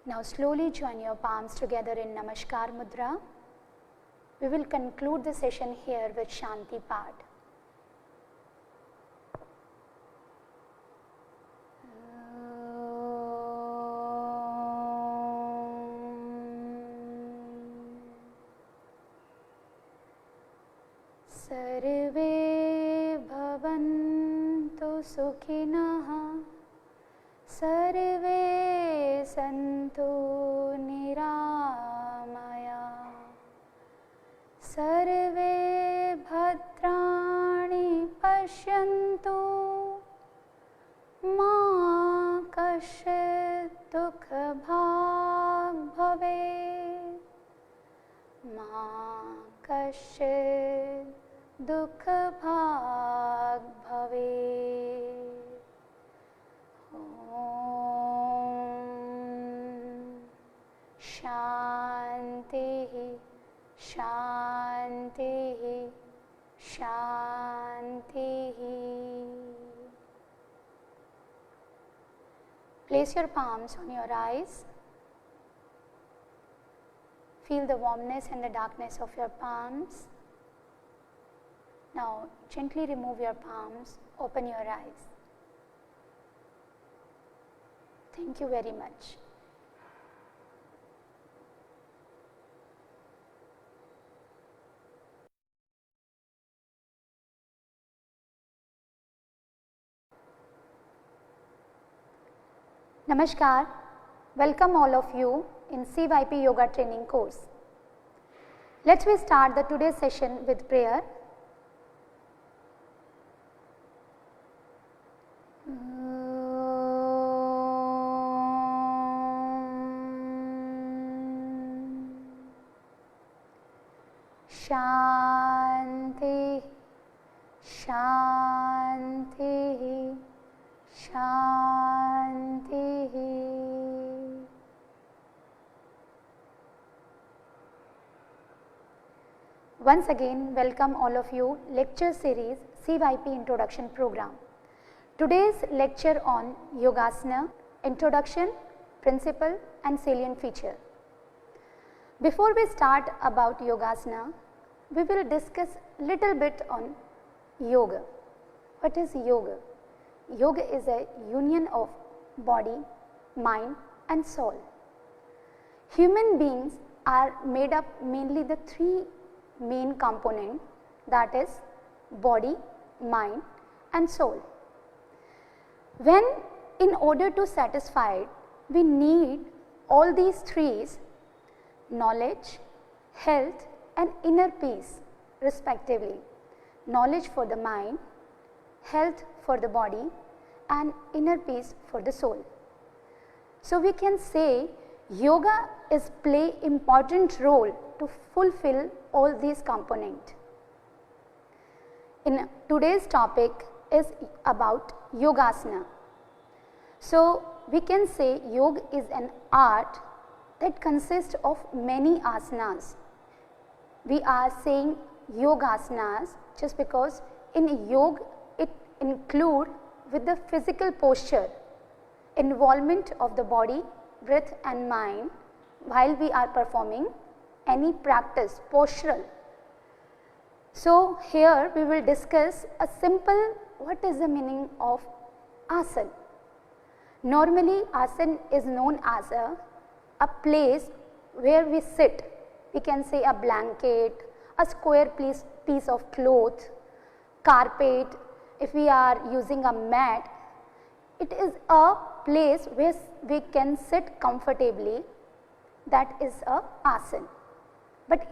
Now slowly join your palms together in Namaskar Mudra. We will conclude the session here with Shanti Path. Sarve bhavantu sukhinah, sarve santu niramaya, sarve bhadrani pashyantu, ma kaschit dukha bhag bhavet, ma kaschit dukha bhag bhavet. Shanti, Shanti, Shanti. Place your palms on your eyes. Feel the warmness and the darkness of your palms. Now gently remove your palms, open your eyes. Thank you very much. Namaskar, welcome all of you in CYP Yoga Training course. Let me start the today's session with prayer. Shanti, Shanti, Shanti. Once again, welcome all of you, lecture series CYP Introduction Program. Today's lecture on Yogasana, Introduction, Principle and Salient Feature. Before we start about Yogasana, we will discuss little bit on yoga. What is yoga? Yoga is a union of body, mind and soul. Human beings are made up mainly the three main components, that is body, mind and soul. When in order to satisfy it, we need all these three: knowledge, health and inner peace respectively. Knowledge for the mind, health for the body and inner peace for the soul. So we can say yoga is play important role to fulfill all these components. In today's topic is about Yogasana. So we can say yoga is an art that consists of many asanas. We are saying yogasanas just because in yoga it include with the physical posture, involvement of the body, breath and mind while we are performing any practice, postural. So here we will discuss a simple what is the meaning of asana. Normally asana is known as a place where we sit. We can say a blanket, a square piece of cloth, carpet. If we are using a mat, it is a place where we can sit comfortably. That is a asana. But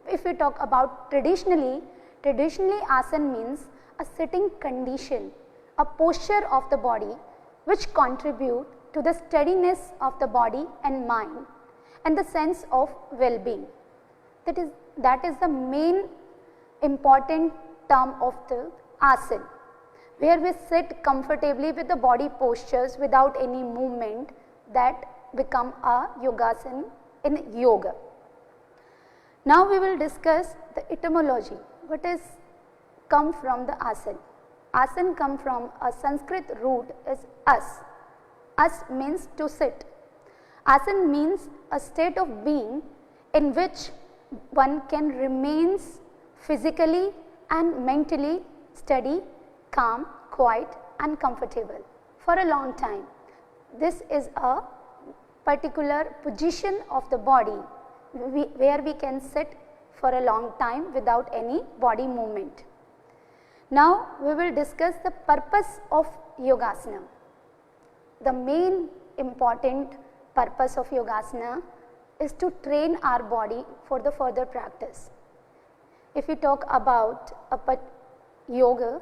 if we talk about traditionally asana means a sitting condition, a posture of the body which contribute to the steadiness of the body and mind and the sense of well-being. That is the main important term of the asana. where we sit comfortably with the body postures without any movement, that become a yogasana in yoga. Now we will discuss the etymology. What is come from the asana? Asana come from a Sanskrit root is as. As means to sit. Asana means a state of being in which one can remain physically and mentally steady, calm, quiet and comfortable for a long time. This is a particular position of the body where we can sit for a long time without any body movement. Now we will discuss the purpose of yogasana. The main important purpose of yogasana is to train our body for the further practice. If we talk about yoga,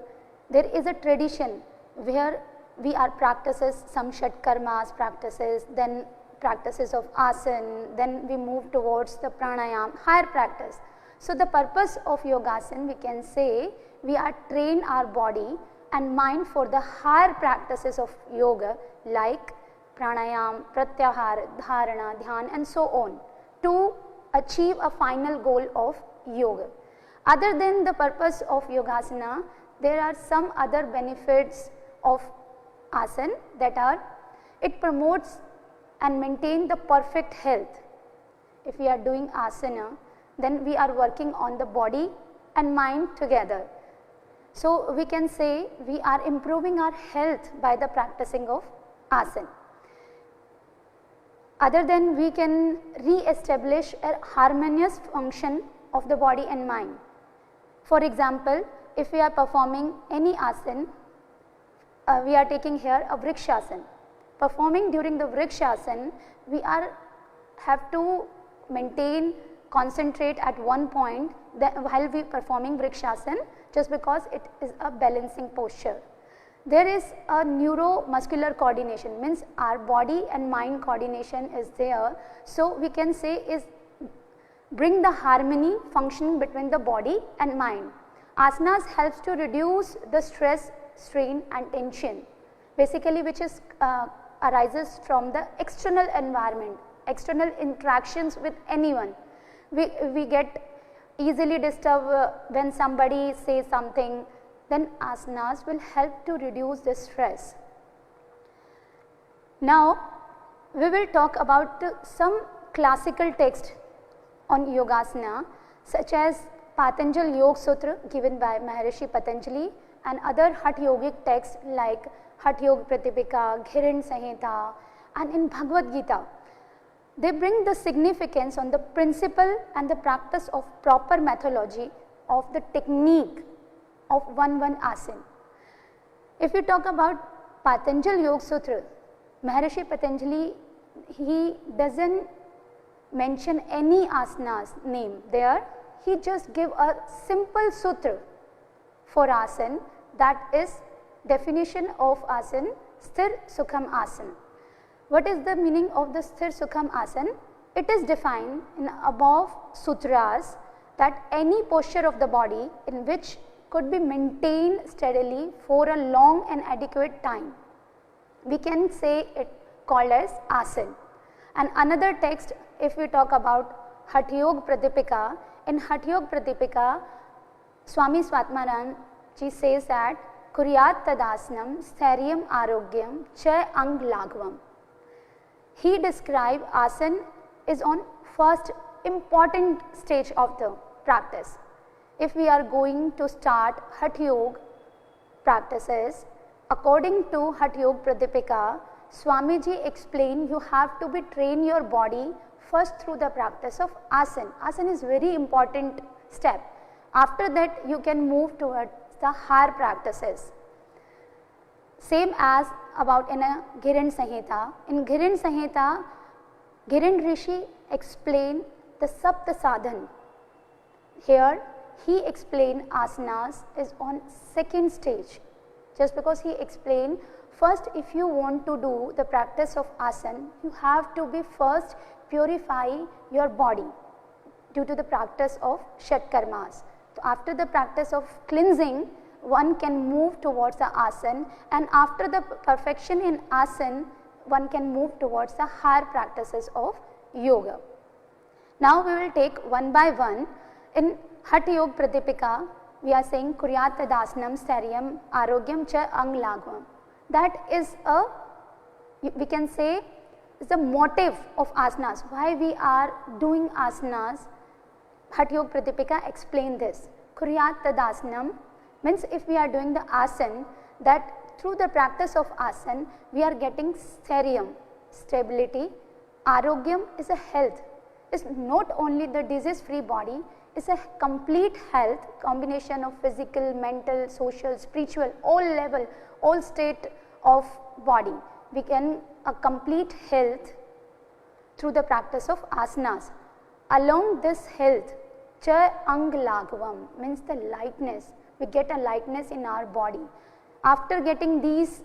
there is a tradition where we are practices some Shatkarmas practices, then practices of asana, then we move towards the pranayam, higher practice. So the purpose of yogasana, we can say, we are train our body and mind for the higher practices of yoga like pranayam, pratyahara, dharana, dhyan and so on, to achieve a final goal of yoga. Other than the purpose of yogasana, there are some other benefits of asana, that are, it promotes and maintain the perfect health. If we are doing asana, then we are working on the body and mind together. So we can say we are improving our health by the practicing of asana. Other than, we can re-establish a harmonious function of the body and mind. For example, if we are performing any asana, we are taking here a Vrikshasana. Performing during the Vrikshasana, we have to maintain, concentrate at one point while we performing Vrikshasana, just because it is a balancing posture. There is a neuromuscular coordination, means our body and mind coordination is there. So we can say is bring the harmony functioning between the body and mind. Asanas helps to reduce the stress, strain and tension, basically which is arises from the external environment, external interactions with anyone. We get easily disturbed when somebody says something, then asanas will help to reduce the stress. Now we will talk about some classical text on yogasana, such as Patanjali Yoga Sutra given by Maharishi Patanjali and other Hatha Yogic texts like Hatha Yoga Pratipika, Ghiran Samhita and in Bhagavad Gita. They bring the significance on the principle and the practice of proper methodology of the technique of one asana. If you talk about Patanjali Yoga Sutra, Maharishi Patanjali, he doesn't mention any asana's name there. He just give a simple sutra for asana, that is definition of asana, Sthir Sukham Asana. What is the meaning of the Sthir Sukham Asana? It is defined in above sutras that any posture of the body in which could be maintained steadily for a long and adequate time. We can say it called as asana. And another text, if we talk about Hatha Yoga Pratipika, in Hatha Yoga Pratipika, Swami Swatmaranand ji says that Kuryat Tadasanam Stharyam Arogyam Cha Ang Lagvam. He described asana is on first important stage of the practice. If we are going to start Hatha Yoga practices, according to Hatha Yoga Pratipika, Swamiji explained you have to be train your body first through the practice of asana. Asana is very important step. After that you can move towards the higher practices. Same as about in a Ghiran Samhita. In Ghiran Samhita, Ghiran Rishi explained the Sapta Sadhan. Here he explained asanas is on second stage, just because he explained first if you want to do the practice of asana, you have to be first purify your body due to the practice of Shatkarmas. So after the practice of cleansing, one can move towards the asana, and after the perfection in asana, one can move towards the higher practices of yoga. Now we will take one by one. In Hatha Yoga Pratipika, we are saying Kuryat Tadasanam Steryam Arogyam Cha Ang Lagvam. That is a, we can say, is the motive of asanas. Why we are doing asanas? Hatha Yoga Pratipika explain this. Kuryat Tadasanam means if we are doing the asana, that through the practice of asana, we are getting steryam, stability. Arogyam is a health. It's not only the disease free body, it's a complete health, combination of physical, mental, social, spiritual, all level, all state of body. We can a complete health through the practice of asanas. Along this health, cha ang lagvam means the lightness. We get a lightness in our body. After getting these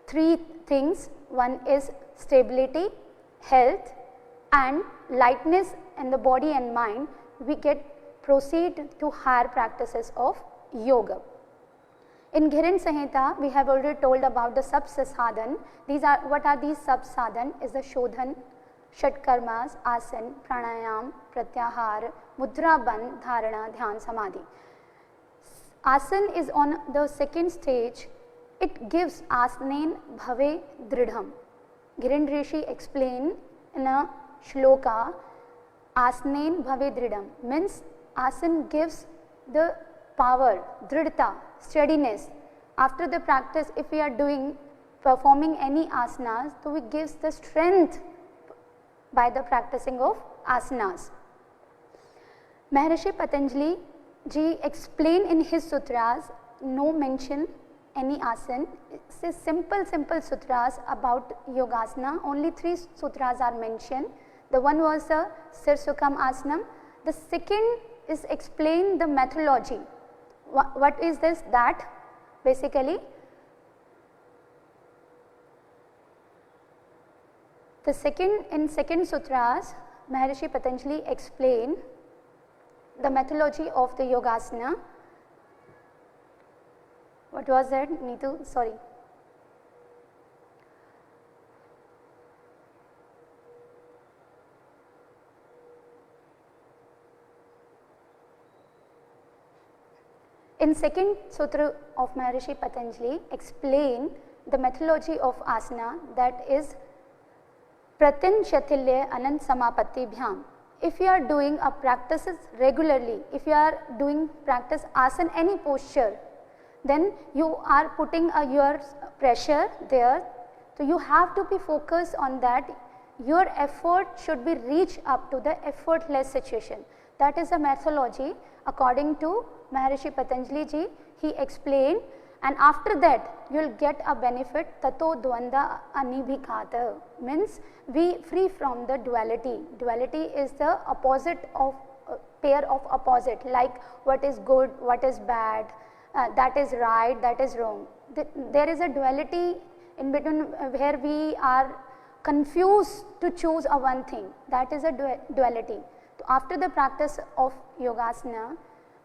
three things, one is stability, health and lightness in the body and mind, we proceed to higher practices of yoga. In Ghiran Samhita, we have already told about the sab-sadhan. These are, what are these sab-sadhan? Is the shodhan, shat karmas, asan, pranayam, pratyahar, mudra bandh, dharana, dhyan, samadhi. Asan is on the second stage. It gives asnen bhave dridham. Ghiran Rishi explained in a shloka, asnen bhave dridham means asan gives the power, dridhta, steadiness. After the practice, if we are performing any asanas, so it gives the strength by the practicing of asanas. Maharishi Patanjali ji explained in his sutras, no mention any asana. It's simple sutras about yogasana. Only 3 sutras are mentioned. The one was the Sirsukam Asanam. The second is explain the methodology. What is this? That basically in second sutras, Maharishi Patanjali explained the methodology of the yogasana. What was that, Neetu? Sorry. In second sutra of Maharishi Patanjali explain the methodology of asana, that is Pratin Shatilya Anant Samapatti Bhyam. If you are doing a practices regularly, if you are doing practice asana any posture, then you are putting your pressure there. So you have to be focused on that. Your effort should be reached up to the effortless situation. That is a methodology according to Maharishi Patanjali ji. He explained, and after that you will get a benefit. Tato dvanda anibhikata means be free from the duality. Duality is the opposite of pair of opposite, like what is good, what is bad, that is right, that is wrong. There is a duality in between where we are confused to choose a one thing. That is a duality. So after the practice of yogasana,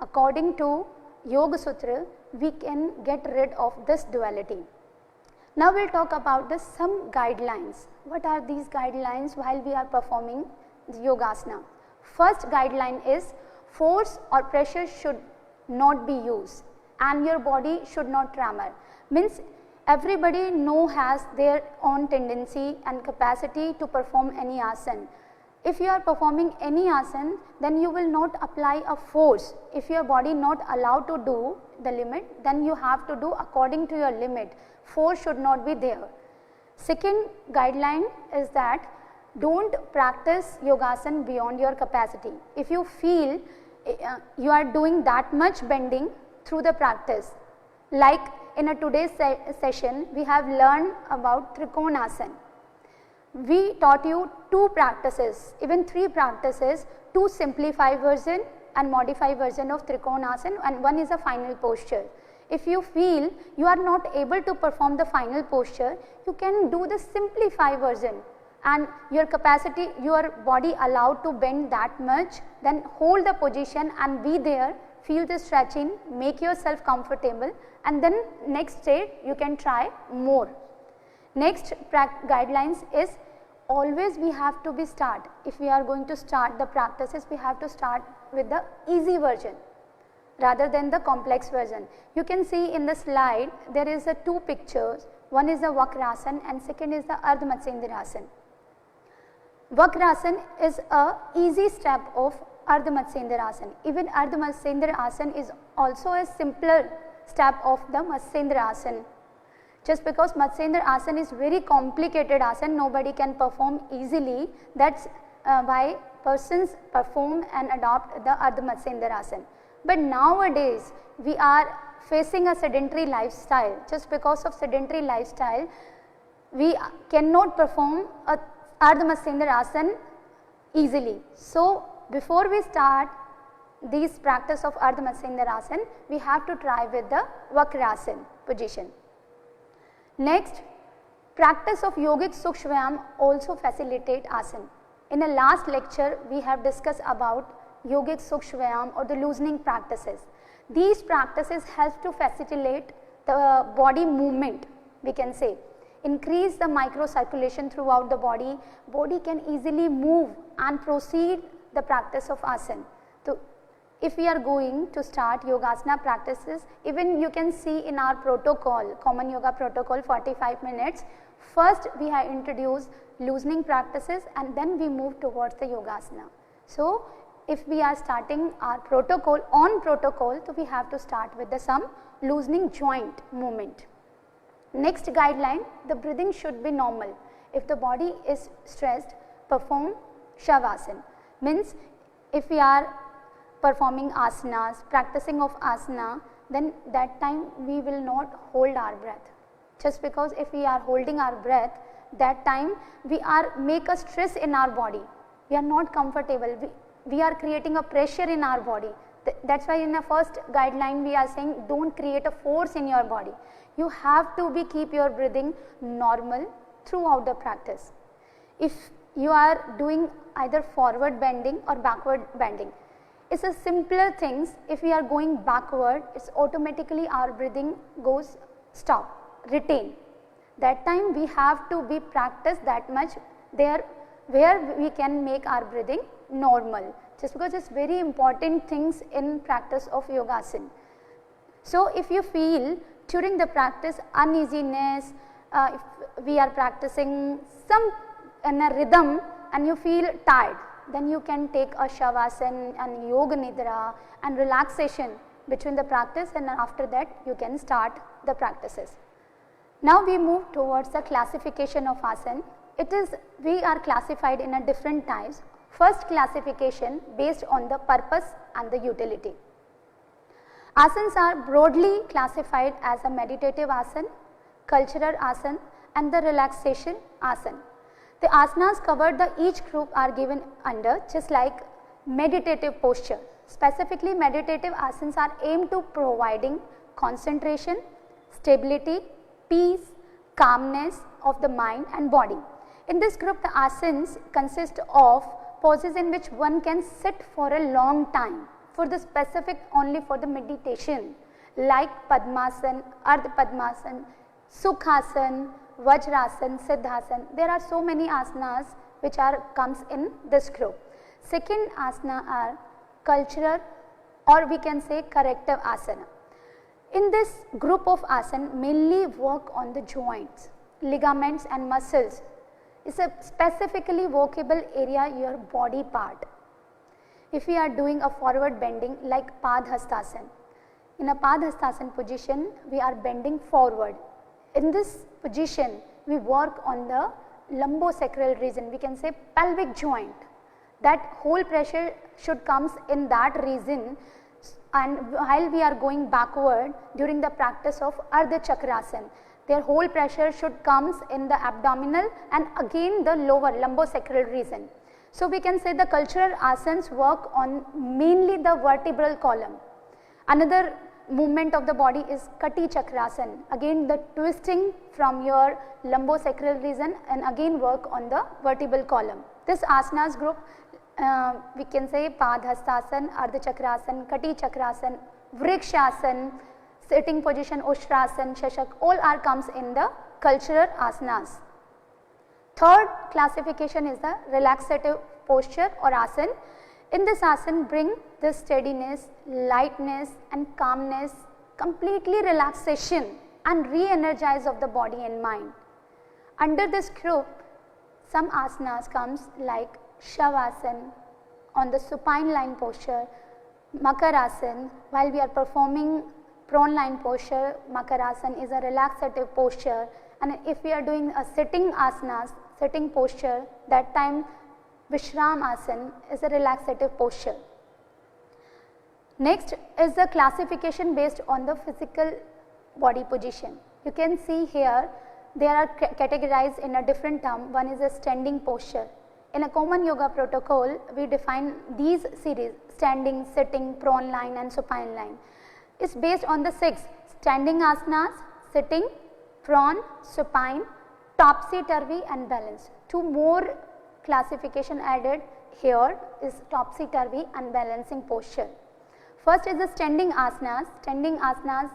according to Yoga Sutra, we can get rid of this duality. Now we will talk about some guidelines. What are these guidelines while we are performing the yogasana? First guideline is force or pressure should not be used and your body should not tremor. Means everybody has their own tendency and capacity to perform any asana. If you are performing any asana, then you will not apply a force. If your body not allowed to do the limit, then you have to do according to your limit. Force should not be there. Second guideline is that don't practice yogasana beyond your capacity. If you feel you are doing that much bending through the practice, like in a today's session we have learned about Trikonasana. We taught you 2 practices, even 3 practices, 2 simplified version and modified version of Trikonasana, and one is a final posture. If you feel you are not able to perform the final posture, you can do the simplified version and your capacity, your body allowed to bend that much, then hold the position and be there feel the stretching, make yourself comfortable, and then next stage you can try more. Next guidelines is always we have to be start. If we are going to start the practices, we have to start with the easy version rather than the complex version. You can see in the slide there is a two pictures, one is the Vakrasana and second is the Ardha Matsyendrasana. Vakrasana is a easy step of Ardha Matsyendrasana. Even Ardha Matsyendrasana is also a simpler step of the Matsyendrasana. Just because Matsyendrasana is very complicated asana, nobody can perform easily, that's why persons perform and adopt the Ardha Matsyendrasana. But nowadays we are facing a sedentary lifestyle. Just because of sedentary lifestyle, we cannot perform a Ardha Matsyendrasana easily. So before we start this practice of Ardha Matsyendrasana, we have to try with the Vakrasana position. Next, practice of yogic Sukshma Vyayam also facilitate asana. In the last lecture, we have discussed about yogic Sukshma Vyayam or the loosening practices. These practices help to facilitate the body movement, we can say. Increase the microcirculation throughout the body. Body can easily move and proceed the practice of asana. So, if we are going to start yogasana practices, even you can see in our protocol, common yoga protocol 45 minutes, first we have introduced loosening practices and then we move towards the yogasana. So, if we are starting our protocol on protocol, so we have to start with the some loosening joint movement. Next guideline, the breathing should be normal. If the body is stressed, perform Shavasana. Means if we are performing asanas, practicing of asana, then that time we will not hold our breath. Just because if we are holding our breath, that time we are make a stress in our body. We are not comfortable. We are creating a pressure in our body. That's why in the first guideline we are saying don't create a force in your body. You have to keep your breathing normal throughout the practice. If you are doing either forward bending or backward bending, it's a simpler things. If we are going backward, it's automatically our breathing goes stop, retain. That time we have to be practiced that much there where we can make our breathing normal. Just because it's very important things in practice of yogasana. So if you feel during the practice uneasiness, if we are practicing some in a rhythm and you feel tired, then you can take a Shavasana and Yoga Nidra and relaxation between the practice, and after that you can start the practices. Now we move towards the classification of asana. We are classified in a different types. First classification based on the purpose and the utility. Asanas are broadly classified as a meditative asana, cultural asana and the relaxation asana. The asanas covered each group are given under just like meditative posture. Specifically, meditative asanas are aimed to providing concentration, stability, peace, calmness of the mind and body. In this group, the asanas consist of poses in which one can sit for a long time for the specific only for the meditation, like Padmasana, Ardha Padmasana, Sukhasana, Vajrasana, Siddhasana. There are so many asanas which comes in this group. Second asana are cultural or we can say corrective asana. In this group of asana mainly work on the joints, ligaments and muscles. It's a specifically workable area your body part. If we are doing a forward bending like Padhastasana, in a Padhastasana position we are bending forward. In this position we work on the lumbosacral region, we can say pelvic joint. That whole pressure should comes in that region, and while we are going backward during the practice of Ardha Chakrasana, their whole pressure should comes in the abdominal and again the lower lumbosacral region. So we can say the cultural asanas work on mainly the vertebral column. Another movement of the body is Kati Chakrasana, again the twisting from your lumbosacral region and again work on the vertebral column. This asanas group we can say Padhastasana, Ardha Chakrasana, Kati Chakrasana, Vrikshasana, sitting position Ushtrasana, Shashak, all are comes in the cultural asanas. Third classification is the relaxative posture or asana. In this asana, bring the steadiness, lightness and calmness, completely relaxation and re-energize of the body and mind. Under this group, some asanas comes like Shavasana on the supine line posture, Makarasana. While we are performing prone line posture, Makarasana is a relaxative posture, and if we are doing a sitting asanas, sitting posture, that time Vishram Asana is a relaxative posture. Next is the classification based on the physical body position. You can see here they are categorized in a different term. One is a standing posture. In a common yoga protocol, we define these series: standing, sitting, prone line and supine line. It's based on the 6 standing asanas: sitting, prone, supine, topsy-turvy and balance. 2 more classification added here is topsy-turvy and balancing posture. First is the standing asanas. Standing asanas,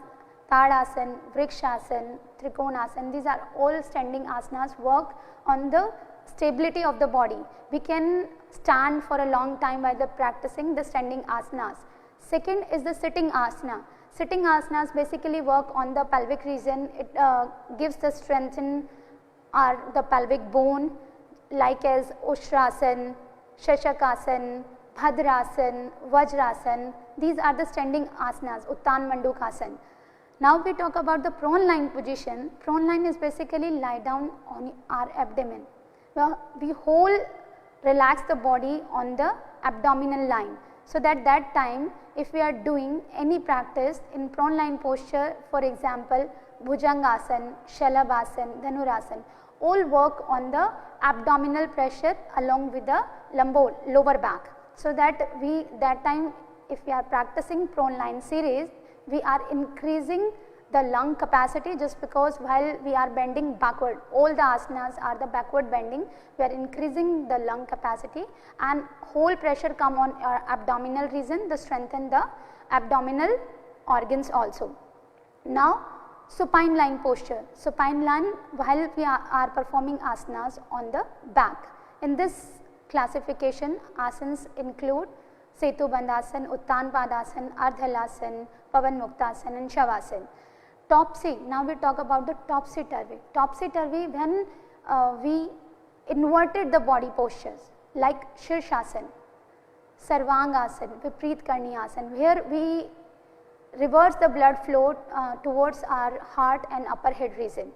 Tadasana, Vrikshasana, Trikonasana, these are all standing asanas, work on the stability of the body. We can stand for a long time while practicing the standing asanas. Second is the sitting asana. Sitting asanas basically work on the pelvic region. It gives the strengthen the pelvic bone, like as Ushtrasana, Shashakasana, Bhadrasana, Vajrasana. These are the standing asanas, Uttan Mandukasana. Now we talk about the prone line position. Prone line is basically lie down on our abdomen. Well, we whole relax the body on the abdominal line, so that time if we are doing any practice in prone line posture, for example Bhujangasana, Shalabhasana, Dhanurasana, all work on the abdominal pressure along with the lower back. So that time if we are practicing prone line series, we are increasing the lung capacity, just because while we are bending backward, all the asanas are the backward bending, we are increasing the lung capacity and whole pressure come on our abdominal region, to strengthen the abdominal organs also. Now supine line posture. Supine line, while we are performing asanas on the back. In this classification, asanas include Setu Bandhasana, Uttan Padasana, Ardhalasana, Pavan Muktasana and Shavasana. Topsy, now we talk about the topsy-turvy. Topsy-turvy, when we inverted the body postures like Shirshasana, Sarvangasana, Vipreet Karni Asana, where we reverse the blood flow towards our heart and upper head region.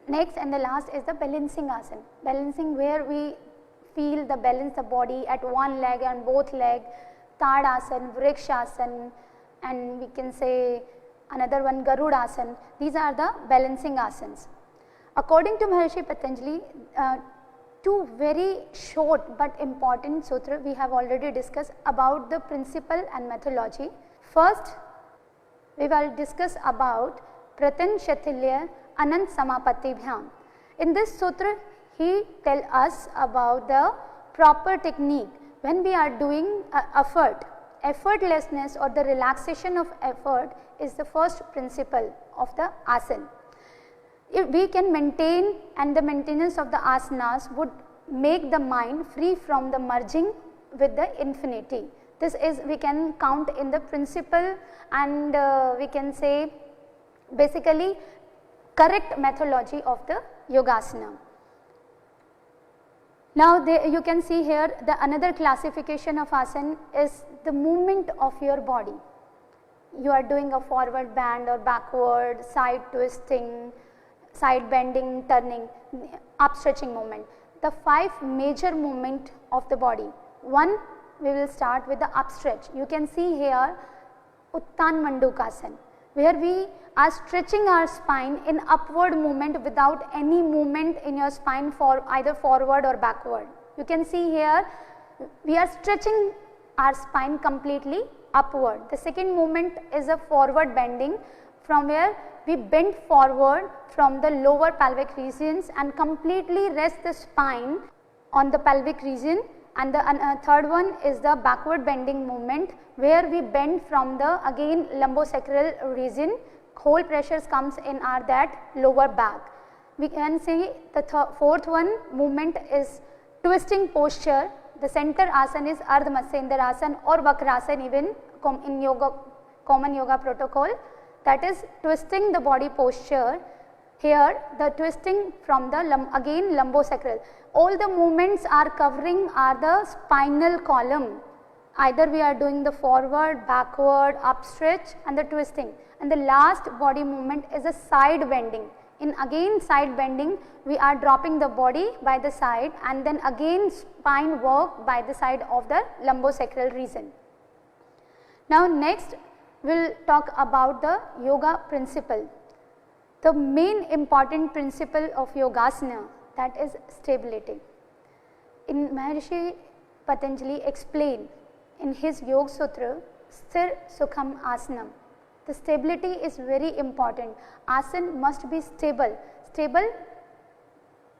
Next and the last is the balancing asana. Balancing, where we feel the balance the body at one leg and both leg, Tadasana, Vrikshasana, and we can say another one Garudasana. These are the balancing asanas. According to Maharshi Patanjali, 2 very short but important sutra we have already discussed about the principle and methodology. First, we will discuss about Pratan Shatilya Anant Samapatti Bhyam. In this sutra, he tell us about the proper technique when we are doing effort. Effortlessness or the relaxation of effort is the first principle of the asana. If we can maintain, and the maintenance of the asanas would make the mind free from the merging with the infinity. This is, we can count in the principle, and we can say basically correct methodology of the yogasana. Now you can see here the another classification of asana is the movement of your body. You are doing a forward bend or backward, side twisting, side bending, turning, up stretching movement. The 5 major movement of the body. One, we will start with the up stretch. You can see here Uttan Mandukasana, where we are stretching our spine in upward movement without any movement in your spine for either forward or backward. You can see here we are stretching our spine completely upward. The second movement is a forward bending, from where we bend forward from the lower pelvic regions and completely rest the spine on the pelvic region and the third one is the backward bending movement, where we bend from the again lumbosacral region. Whole pressures comes in our that lower back. We can see the fourth one movement is twisting posture. The center asana is Ardha Matsyendrasana asana or Vakrasana even in yoga, common yoga protocol, that is twisting the body posture. Here the twisting from the again lumbosacral. All the movements are covering are the spinal column. Either we are doing the forward, backward, up stretch and the twisting, and the last body movement is a side bending. In again side bending, we are dropping the body by the side and then again spine work by the side of the lumbosacral region. Now next we will talk about the yoga principle. The main important principle of yogasana, that is stability. In Maharishi Patanjali explained in his Yoga Sutra, Sthir Sukham Asanam. The stability is very important. Asana must be stable. Stable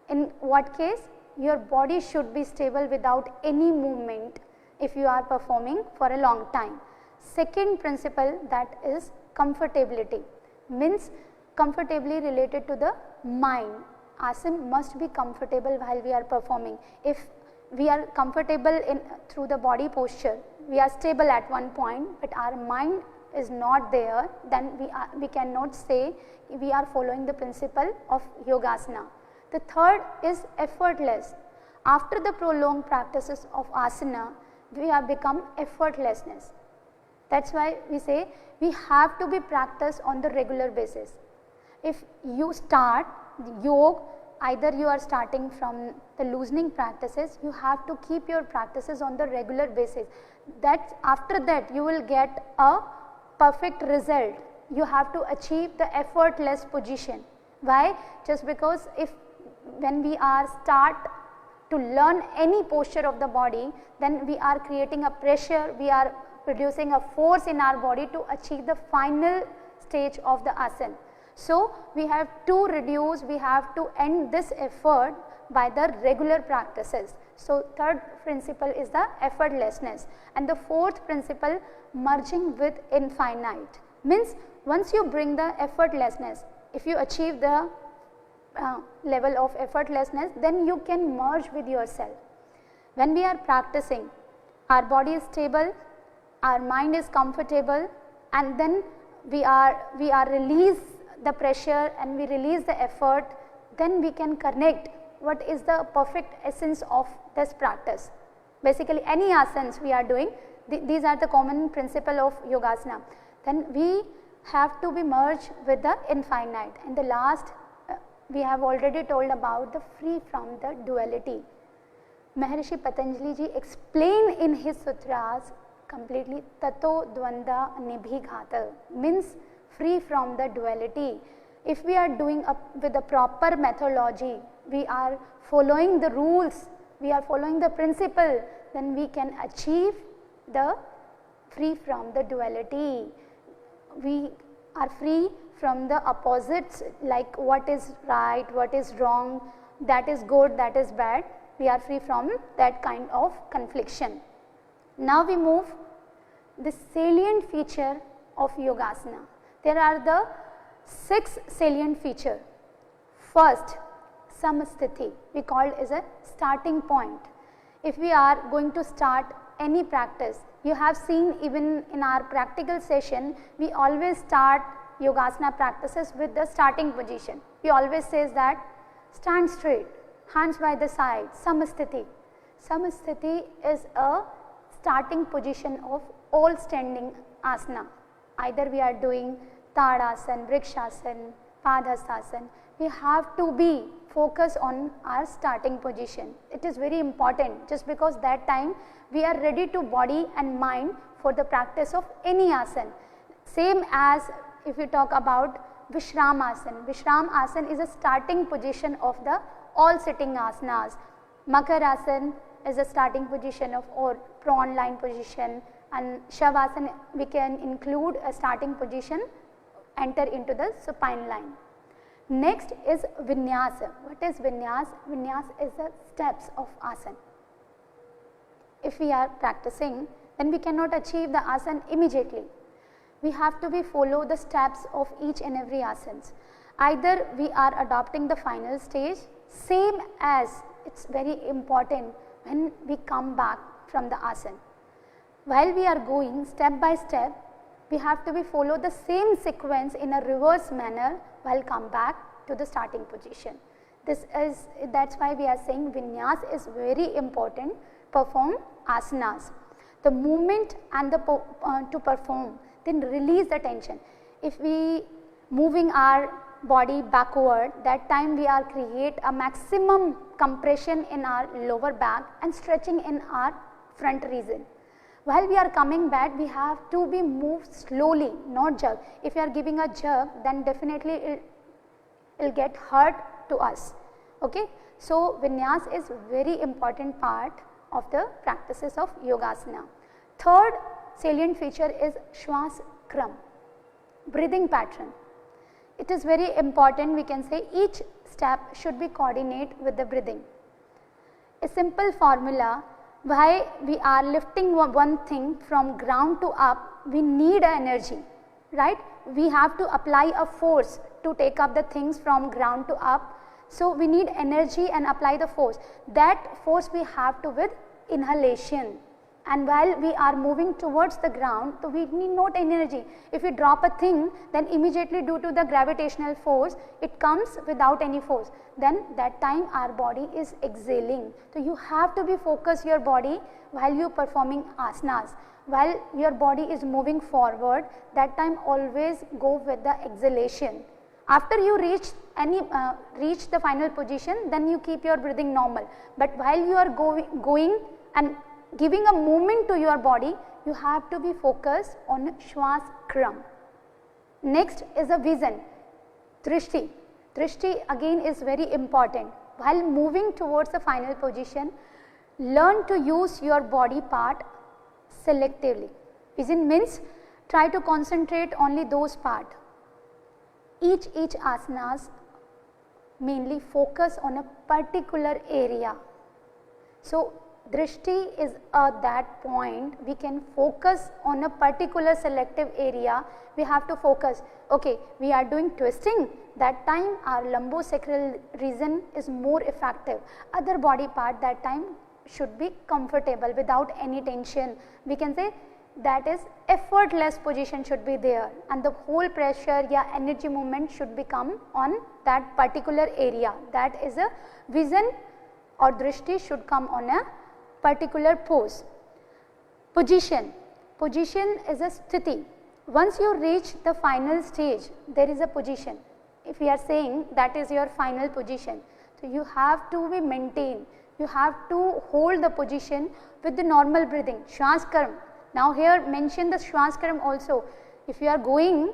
in what case? Your body should be stable without any movement if you are performing for a long time. Second principle, that is comfortability, means comfortably related to the mind. Asana must be comfortable while we are performing. If we are comfortable in through the body posture, we are stable at one point, but our mind is not there, then we cannot say we are following the principle of yogasana. The third is effortless. After the prolonged practices of asana, we have become effortlessness. That is why we say we have to be practiced on the regular basis. If you start yoga, either you are starting from the loosening practices, you have to keep your practices on the regular basis. That after that you will get a perfect result. You have to achieve the effortless position. Why? Just because if when we are start to learn any posture of the body, then we are creating a pressure, we are producing a force in our body to achieve the final stage of the asana. So we have to reduce, we have to end this effort by the regular practices. So third principle is the effortlessness, and the fourth principle, merging with infinite, means once you bring the effortlessness, if you achieve the level of effortlessness, then you can merge with yourself. When we are practicing, our body is stable, our mind is comfortable, and then we are release the pressure and we release the effort, then we can connect what is the perfect essence of this practice. Basically any asanas we are doing, these are the common principle of yogasana. Then we have to be merged with the infinite. And the last we have already told about the free from the duality. Maharishi Patanjali ji explain in his sutras completely tato dvanda nibhighata, means free from the duality. If we are doing with a proper methodology, we are following the rules, we are following the principle, then we can achieve the free from the duality. We are free from the opposites, like what is right, what is wrong, that is good, that is bad. We are free from that kind of confliction. Now we move the salient feature of yogasana. There are the 6 salient features. First, samastiti, we call as a starting point. If we are going to start any practice, you have seen even in our practical session, we always start yogasana practices with the starting position. We always says that stand straight, hands by the side, samastiti. Samastiti is a starting position of all standing asana. Either we are doing Tadasana, Vrikshasana, Padhastasana, we have to be focused on our starting position. It is very important, just because that time we are ready to body and mind for the practice of any asana. Same as if we talk about Vishramasana. Vishramasana is a starting position of the all sitting asanas. Makarasana is a starting position of all prawn line position, and Shavasana we can include a starting position, enter into the supine line. Next is Vinyasa. What is Vinyasa? Vinyasa is the steps of asana. if we are practicing, then we cannot achieve the asana immediately. We have to follow the steps of each and every asanas. Either we are adopting the final stage, same as it's very important when we come back from the asana. While we are going step by step, we have to follow the same sequence in a reverse manner while come back to the starting position. That's why we are saying vinyas is very important. Perform asanas. The movement and to perform, then release the tension. If we moving our body backward, that time we are create a maximum compression in our lower back and stretching in our front region. While we are coming back, we have to be moved slowly, not jerk. If you are giving a jerk, then definitely it will get hurt to us. Okay? So, vinyas is very important part of the practices of yogasana. Third salient feature is Shwas Kram, breathing pattern. It is very important, we can say each step should be coordinate with the breathing. A simple formula, why we are lifting one thing from ground to up, we need energy, right? We have to apply a force to take up the things from ground to up. So, we need energy and apply the force. That force we have to with inhalation. And while we are moving towards the ground, so we need not energy. If we drop a thing, then immediately due to the gravitational force, it comes without any force. Then that time our body is exhaling. So you have to be focus your body while you performing asanas. While your body is moving forward, that time always go with the exhalation. After you reach the final position, then you keep your breathing normal. But while you are going and giving a movement to your body, you have to be focused on Shwas Kram. Next is a vision, Drishti. Drishti again is very important. While moving towards the final position, learn to use your body part selectively. Vision means try to concentrate only those parts. Each asanas mainly focus on a particular area. So, Drishti is at that point we can focus on a particular selective area. We have to focus, okay, we are doing twisting, that time our lumbosacral region is more effective. Other body part that time should be comfortable without any tension. We can say that is effortless position should be there, and the whole pressure energy movement should become on that particular area. That is a vision or drishti should come on a particular pose. Position is a sthiti. Once you reach the final stage, there is a position. If we are saying that is your final position, so you have to be maintained. You have to hold the position with the normal breathing, Shwaskaram. Now here mention the Shwaskaram also. If you are going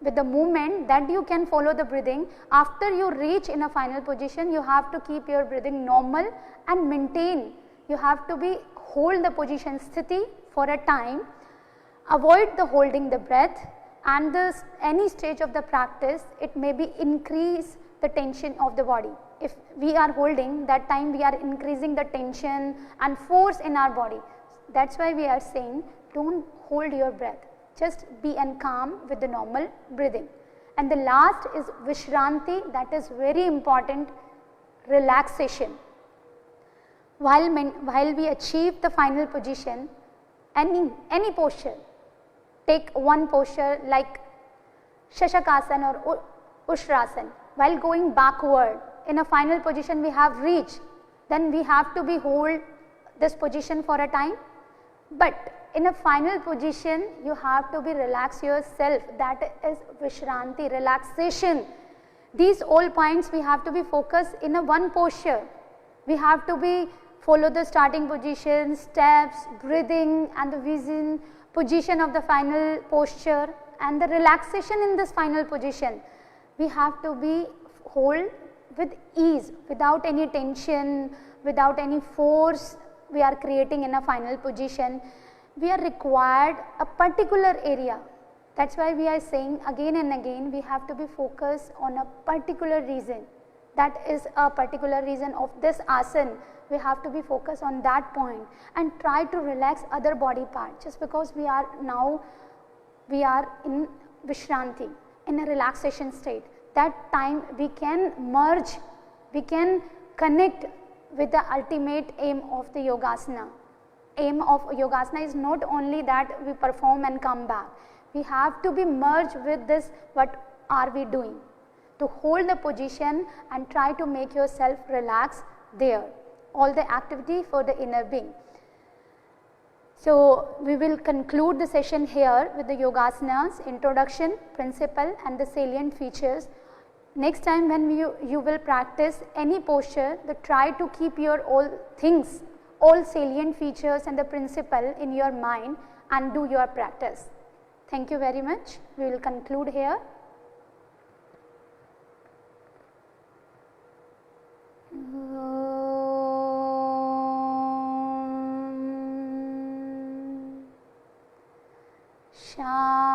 with the movement, that you can follow the breathing. After you reach in a final position, you have to keep your breathing normal and maintain. You have to be hold the position sthiti for a time. Avoid the holding the breath, and any stage of the practice, it may be increase the tension of the body. If we are holding, that time we are increasing the tension and force in our body. That is why we are saying don't hold your breath, just be and calm with the normal breathing. And the last is Vishranti, that is very important, relaxation. While we achieve the final position, any posture, take one posture like Shashakasana or Ushrasana. While going backward, in a final position we have reached, then we have to be hold this position for a time. But in a final position, you have to be relax yourself, that is Vishranti, relaxation. These all points we have to be focused in a one posture. We have to be follow the starting position, steps, breathing and the vision, position of the final posture and the relaxation in this final position. We have to be hold with ease, without any tension, without any force we are creating in a final position. We are required a particular area. That is why we are saying again and again we have to be focused on a particular reason. that is a particular reason of this asana. We have to be focused on that point and try to relax other body parts. Just because we are in Vishranti, in a relaxation state, that time we can merge, we can connect with the ultimate aim of the Yogasana. Aim of Yogasana is not only that we perform and come back. We have to be merged with this, what are we doing? To hold the position and try to make yourself relax there. All the activity for the inner being. So, we will conclude the session here with the Yogasanas, introduction, principle and the salient features. Next time when you will practice any posture, try to keep your all things, all salient features and the principle in your mind and do your practice. Thank you very much. We will conclude here. Sham